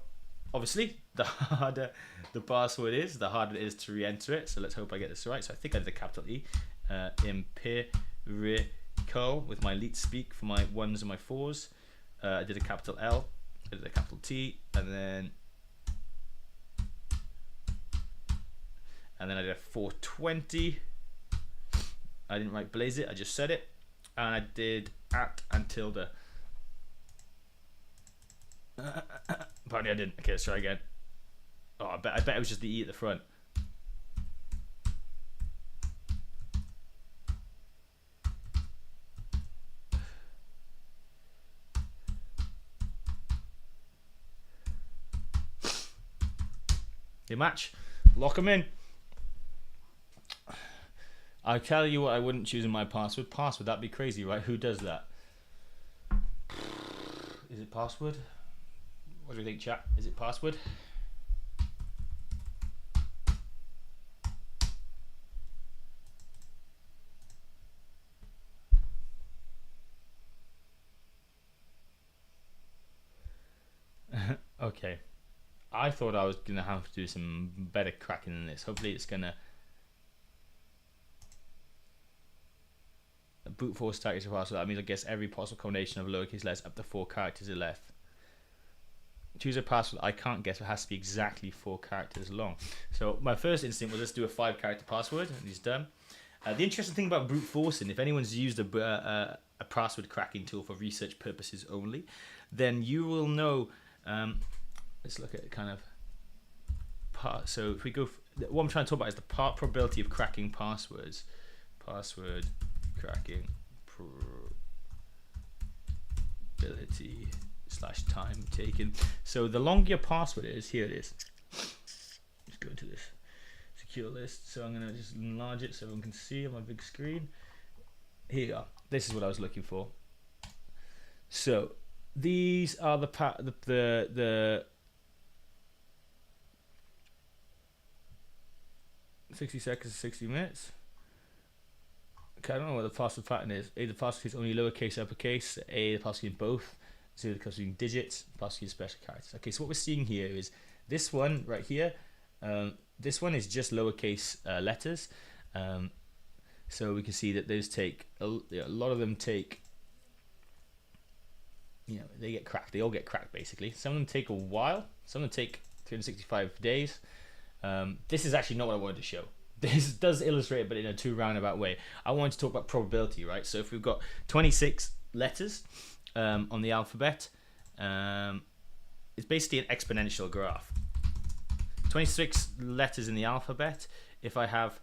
obviously the harder the password is, the harder it is to re-enter it. So let's hope I get this right. So I think I did a capital E. Empirical with my leet speak for my 1s and my 4s. I did a capital L, I did a capital T, and then I did a 420. I didn't write blaze it, I just said it. And I did at and tilde. Apparently I didn't. Okay, let's try again. Oh, I bet it was just the E at the front. They match. Lock them in. I tell you what, I wouldn't choose in my password. Password, that'd be crazy, right? Who does that? Is it password? What do you think, chat? Is it password? Okay. I thought I was going to have to do some better cracking than this. Hopefully it's going to... Brute force attack is a password. That means I guess every possible combination of lowercase letters up to 4 characters is left. Choose a password I can't guess. It has to be exactly 4 characters long. So my first instinct was let's do a 5-character password, and he's done. The interesting thing about brute forcing, if anyone's used a password cracking tool for research purposes only, then you will know. Let's look at kind of part. So if we go, what I'm trying to talk about is the probability of cracking passwords. Password cracking probability / time taken. So the longer your password is, here it is. Let's go into this secure list. So I'm gonna just enlarge it so everyone can see on my big screen. Here you go. This is what I was looking for. So these are the 60 seconds to 60 minutes. Okay, I don't know what the password pattern is. A, the password is only lowercase, uppercase. A, the password in both. So the password in digits. Password in special characters. Okay, so what we're seeing here is this one right here. This one is just lowercase letters. So we can see that those take a lot of them take. They get cracked. They all get cracked basically. Some of them take a while. Some of them take 365 days. This is actually not what I wanted to show. This does illustrate it, but in a too roundabout way. I wanted to talk about probability, right? So if we've got 26 letters on the alphabet, it's basically an exponential graph. 26 letters in the alphabet. If I have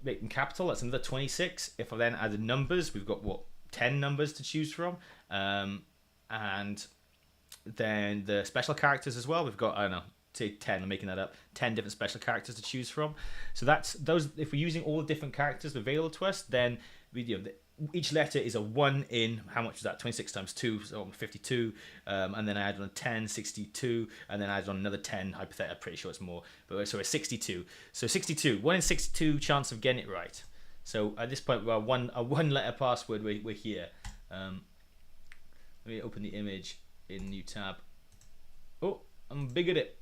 make them capital, that's another 26. If I then add the numbers, we've got 10 numbers to choose from, and then the special characters as well. We've got, I don't know, say 10, I'm making that up, 10 different special characters to choose from. So that's those. If we're using all the different characters available to us, then each letter is a 1 in, how much is that? 26 times 2, so 52. And then I add on 10, 62, and then I add on another 10. Hypothetically, I'm pretty sure it's more, but so it's 62. So 62, 1 in 62 chance of getting it right. So at this point, we're a one letter password. We're here. Let me open the image in new tab. Oh, I'm big at it.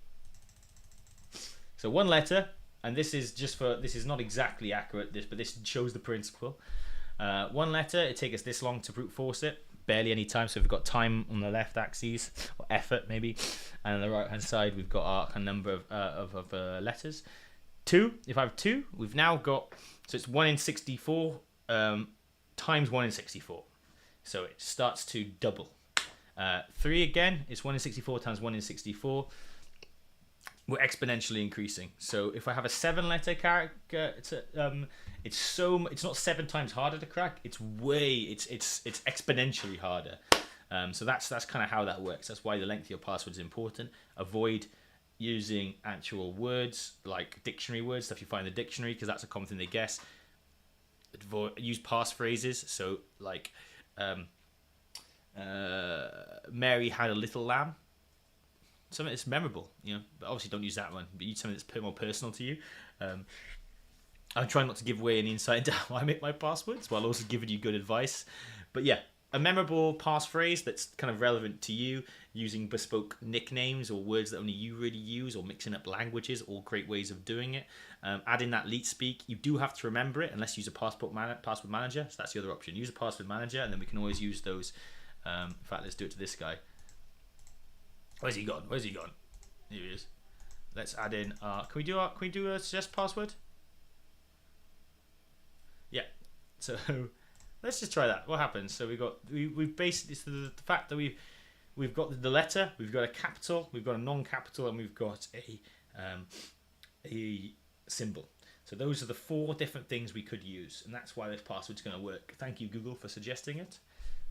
So 1 letter, and this is not exactly accurate, but this shows the principle. 1 letter, it takes us this long to brute force it, barely any time. So we've got time on the left axis, or effort maybe, and on the right hand side we've got our number of letters. 2, if I have 2, we've now got, so it's 1 in 64 times 1 in 64. So it starts to double. 3 again, it's 1 in 64 times 1 in 64. We're exponentially increasing. So if I have a 7-letter character, it's not 7 times harder to crack. It's exponentially harder. So that's kind of how that works. That's why the length of your password is important. Avoid using actual words like dictionary words, stuff you find in the dictionary, because that's a common thing they guess. use passphrases. So like, Mary had a little lamb. Something that's memorable, you know. But obviously, don't use that one. But use something that's more personal to you. I'm trying not to give away any insight into how I make my passwords, while also giving you good advice. But yeah, a memorable passphrase that's kind of relevant to you, using bespoke nicknames or words that only you really use, or mixing up languages, all great ways of doing it. Adding that leet speak, you do have to remember it unless you use a password manager. So that's the other option. Use a password manager, and then we can always use those. In fact, let's do it to this guy. Where's he gone? Where's he gone? Here he is. Let's add in. Can we do a suggest password? Yeah. So let's just try that. What happens? So we've basically, it's the fact that we've got the letter, we've got a capital, we've got a non-capital, and we've got a symbol. So those are the 4 different things we could use, and that's why this password's going to work. Thank you, Google, for suggesting it.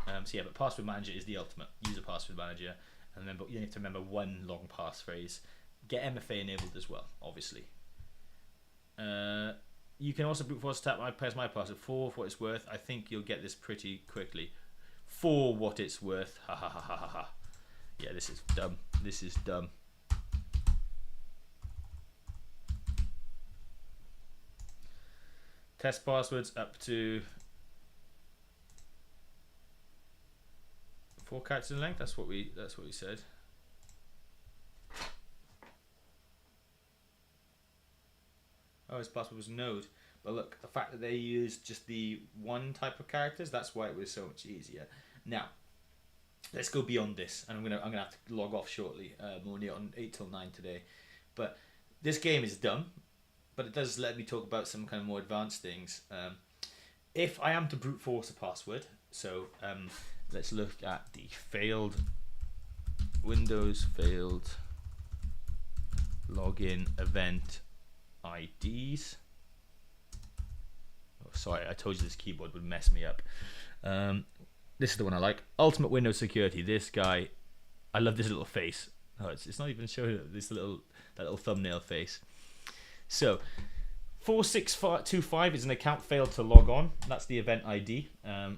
So yeah, but password manager is the ultimate. Use a password manager, and remember, you have to remember one long passphrase. Get MFA enabled as well, obviously. You can also brute force attack my password for what it's worth. I think you'll get this pretty quickly. For what it's worth. Ha ha ha ha ha ha. Yeah, this is dumb. This is dumb. Test passwords up to 4 characters in length. That's what we said. Oh, his password was node. But look, the fact that they used just the one type of characters, that's why it was so much easier. Now, let's go beyond this, and I'm gonna have to log off shortly. I'm only on 8 till 9 today, but this game is dumb, but it does let me talk about some kind of more advanced things. If I am to brute force a password, so let's look at the Windows failed login event IDs. Oh, sorry, I told you this keyboard would mess me up. This is the one I like. Ultimate Windows Security. This guy, I love this little face. Oh, it's not even showing that little thumbnail face. So 4625 is an account failed to log on. That's the event ID.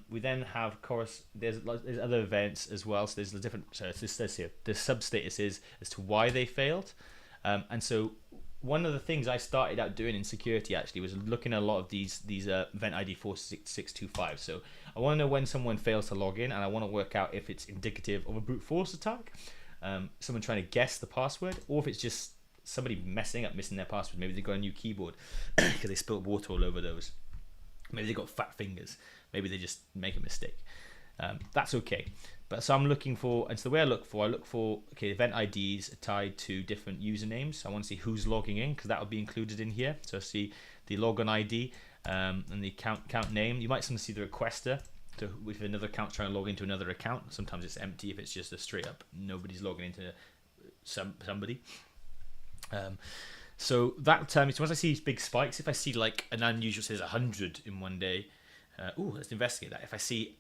We then have, of course, there's other events as well. So there's the different. So it says here the substatus is as to why they failed, and so one of the things I started out doing in security actually was looking at a lot of these event ID 46625. So I want to know when someone fails to log in, and I want to work out if it's indicative of a brute force attack, someone trying to guess the password, or if it's just somebody messing up, missing their password. Maybe they got a new keyboard because they spilled water all over those. Maybe they got fat fingers. Maybe they just make a mistake. That's okay. But so I'm looking for, and so the way I look for okay, event IDs are tied to different usernames. I want to see who's logging in, because that will be included in here. So I see the login ID and the account name. You might sometimes see the requester, with another account trying to log into another account. Sometimes it's empty if it's just a straight up nobody's logging into somebody. So that will tell me. So once I see these big spikes, if I see like an unusual, says 100 in one day, let's investigate that. If I see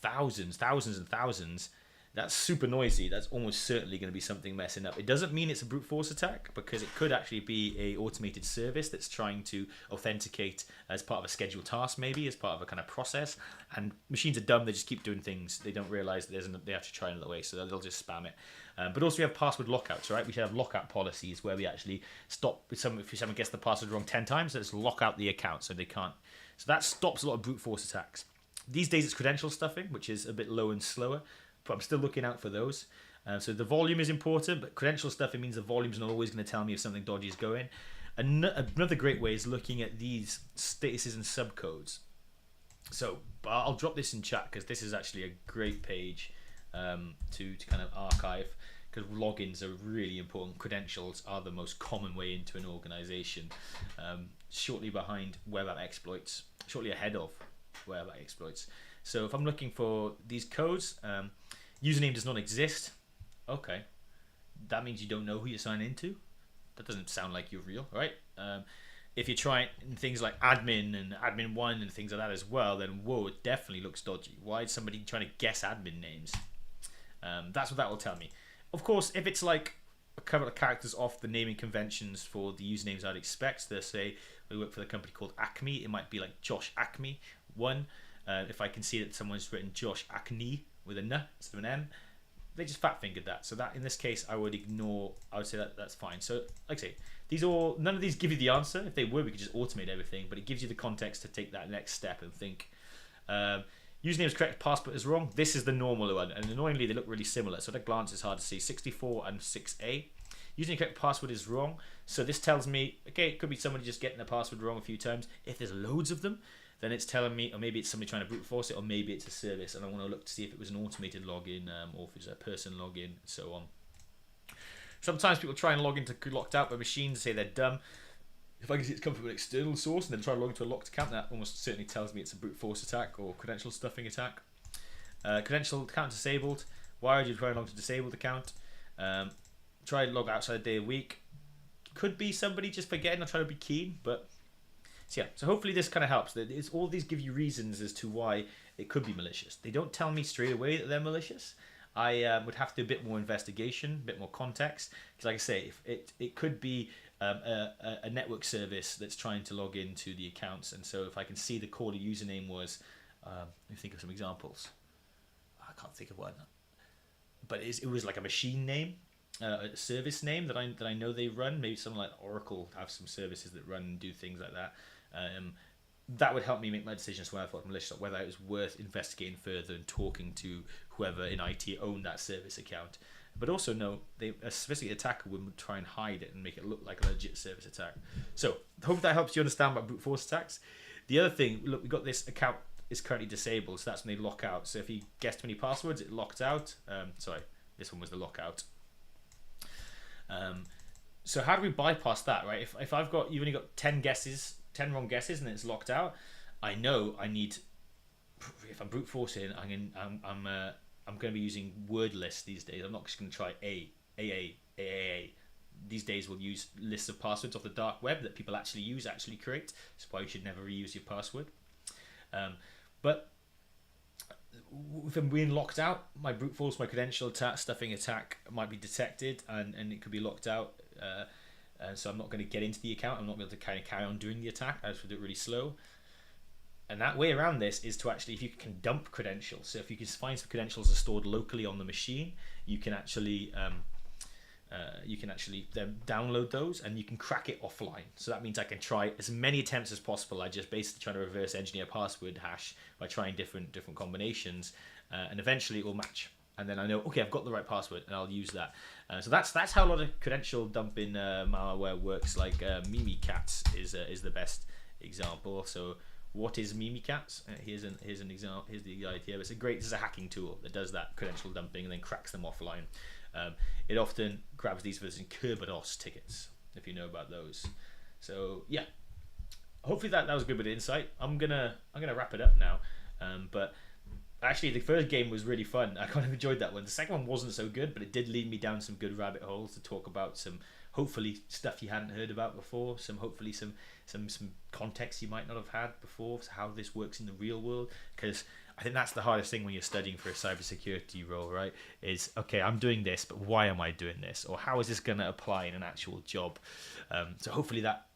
thousands and thousands, that's super noisy. That's almost certainly going to be something messing up. It doesn't mean it's a brute force attack, because it could actually be a automated service that's trying to authenticate as part of a scheduled task, maybe as part of a kind of process. And machines are dumb; they just keep doing things. They don't realize that they have to try another way, so they'll just spam it. But also we have password lockouts, right? We should have lockout policies where we actually stop if someone gets the password wrong 10 times, let's lock out the account so they can't. So that stops a lot of brute force attacks. These days it's credential stuffing, which is a bit low and slower, but I'm still looking out for those. So the volume is important, but credential stuffing means the volume's not always going to tell me if something dodgy is going. Another great way is looking at these statuses and subcodes. So I'll drop this in chat, because this is actually a great page to kind of archive, because logins are really important. Credentials are the most common way into an organization, shortly behind web app exploits, shortly ahead of web app exploits. So if I'm looking for these codes, username does not exist. Okay, that means you don't know who you're signing into. That doesn't sound like you're real, right? If you're trying things like admin and admin1 and things like that as well, then whoa, it definitely looks dodgy. Why is somebody trying to guess admin names? That's what that will tell me. Of course, if it's like a couple of characters off the naming conventions for the usernames I'd expect, they'll say we work for the company called Acme. It might be like Josh Acme 1. If I can see that someone's written Josh Acne with a N instead of an M, they just fat fingered that. So that in this case, I would ignore. I would say that's fine. So like I say, none of these give you the answer. If they were, we could just automate everything. But it gives you the context to take that next step and think. Username is correct, password is wrong. This is the normal one, and annoyingly they look really similar. So at a glance, it's hard to see. 64 and 6A. Username correct, password is wrong. So this tells me, okay, it could be somebody just getting the password wrong a few times. If there's loads of them, then it's telling me, or maybe it's somebody trying to brute force it, or maybe it's a service, and I want to look to see if it was an automated login, or if it's a person login, and so on. Sometimes people try and log into locked out by machines, say they're dumb. If I can see it's come from an external source and then try to log into a locked account, that almost certainly tells me it's a brute force attack or credential stuffing attack. Credential account disabled. Why would you try and log to disabled account? Try to log outside a day a week. Could be somebody just forgetting or trying to be keen, but so yeah. So hopefully this kind of helps. All these give you reasons as to why it could be malicious. They don't tell me straight away that they're malicious. I would have to do a bit more investigation, a bit more context, because like I say, if it could be a network service that's trying to log into the accounts, and so if I can see the caller username was, let me think of some examples. I can't think of one, but it was like a machine name, a service name that I know they run. Maybe something like Oracle have some services that run and do things like that. That would help me make my decisions whether I thought malicious, or whether it was worth investigating further and talking to whoever in IT owned that service account. But also know a sophisticated attacker would try and hide it and make it look like a legit service attack. So hope that helps you understand about brute force attacks. The other thing, look, we got this account is currently disabled, so that's when they lock out. So if you guessed too many passwords, it locked out. Sorry, this one was the lockout. So how do we bypass that, right? If you've only got 10 wrong guesses, and it's locked out, I know I need. If I'm brute forcing, I'm going to be using word lists these days. I'm not just going to try A. These days we'll use lists of passwords off the dark web that people actually create. That's why you should never reuse your password. But if I'm being locked out, my brute force, my credential attack, stuffing attack might be detected, and it could be locked out. So I'm not going to get into the account. I'm not going to be able to carry on doing the attack. I just do it really slow. And that way around this is to actually, if you can dump credentials. So if you can find some credentials that are stored locally on the machine, you can actually then download those, and you can crack it offline. So that means I can try as many attempts as possible. I just basically try to reverse engineer a password hash by trying different combinations, and eventually it will match. And then I know, okay, I've got the right password, and I'll use that. So that's how a lot of credential dumping malware works. Like Mimikatz is the best example. So what is Mimikatz? Here's an example. Here's the idea. This is a hacking tool that does that credential dumping and then cracks them offline. It often grabs these versus Kerberos tickets, if you know about those. So yeah, hopefully that was a good bit of insight. I'm gonna wrap it up now. But actually, the first game was really fun. I kind of enjoyed that one. The second one wasn't so good, but it did lead me down some good rabbit holes to talk about some hopefully stuff you hadn't heard about before. Some context you might not have had before. So how this works in the real world, because I think that's the hardest thing when you're studying for a cybersecurity role, right? Is, okay, I'm doing this, but why am I doing this? Or how is this going to apply in an actual job? So hopefully that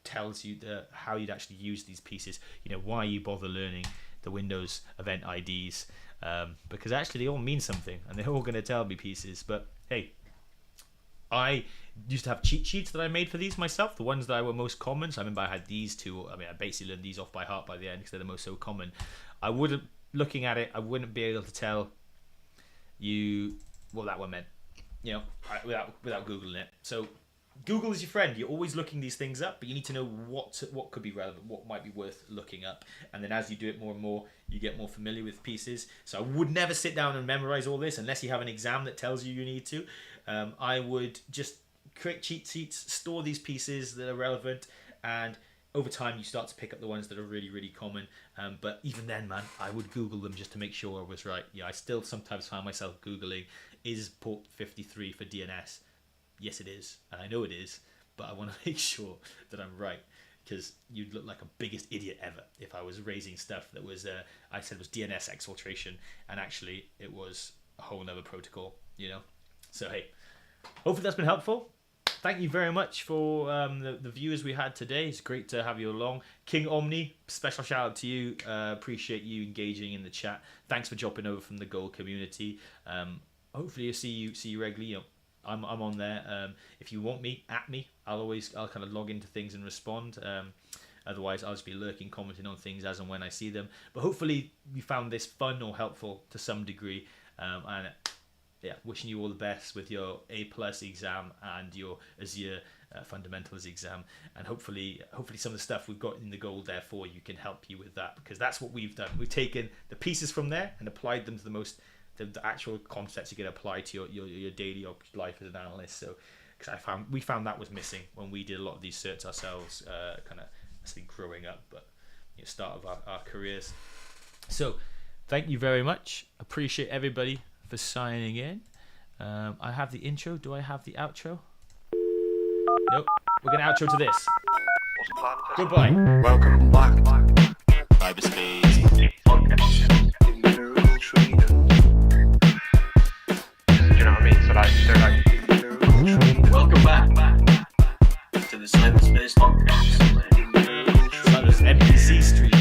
tells you how you'd actually use these pieces. Why you bother learning the Windows event IDs, because actually they all mean something, and they're all going to tell me pieces. But hey, I used to have cheat sheets that I made for these myself, the ones that were most common. So I remember I had these two. I basically learned these off by heart by the end because they're the most so common. Looking at it, I wouldn't be able to tell you what that one meant, without Googling it. So Google is your friend. You're always looking these things up, but you need to know what could be relevant, what might be worth looking up. And then as you do it more and more, you get more familiar with pieces. So I would never sit down and memorize all this unless you have an exam that tells you need to. I would just create cheat sheets, store these pieces that are relevant, and over time you start to pick up the ones that are really, really common. But even then, man, I would Google them just to make sure I was right. Yeah, I still sometimes find myself Googling, is port 53 for DNS? Yes, it is, and I know it is, but I want to make sure that I'm right, because you'd look like a biggest idiot ever if I was raising stuff that was, I said was DNS exfiltration, and actually it was a whole other protocol, So hey, hopefully that's been helpful. thank you very much for the viewers we had today. It's great to have you along. King Omni, special shout out to you. Appreciate you engaging in the chat. Thanks for dropping over from the Gold community. Hopefully I'll see you regularly. You know, I'm on there. If you want me, at me. I'll kind of log into things and respond. Otherwise, I'll just be lurking, commenting on things as and when I see them. But hopefully you found this fun or helpful to some degree. And yeah, wishing you all the best with your A+ exam and your Azure fundamentals exam. And hopefully some of the stuff we've got in the Gold there for you can help you with that, because that's what we've done. We've taken the pieces from there and applied them to the actual concepts you can apply to your daily life as an analyst. So, because we found that was missing when we did a lot of these certs ourselves, kind of growing up, but start of our careers. So, thank you very much. Appreciate everybody for signing in. I have the intro. Do I have the outro? Nope. We're gonna outro to this. Goodbye.
Welcome back.
Cyberspace.
Empirical trader.
Do you know what I mean? So like, they're like,
Empirical trader.
Welcome back to the Cyberspace Podcast.
That was NPC Street.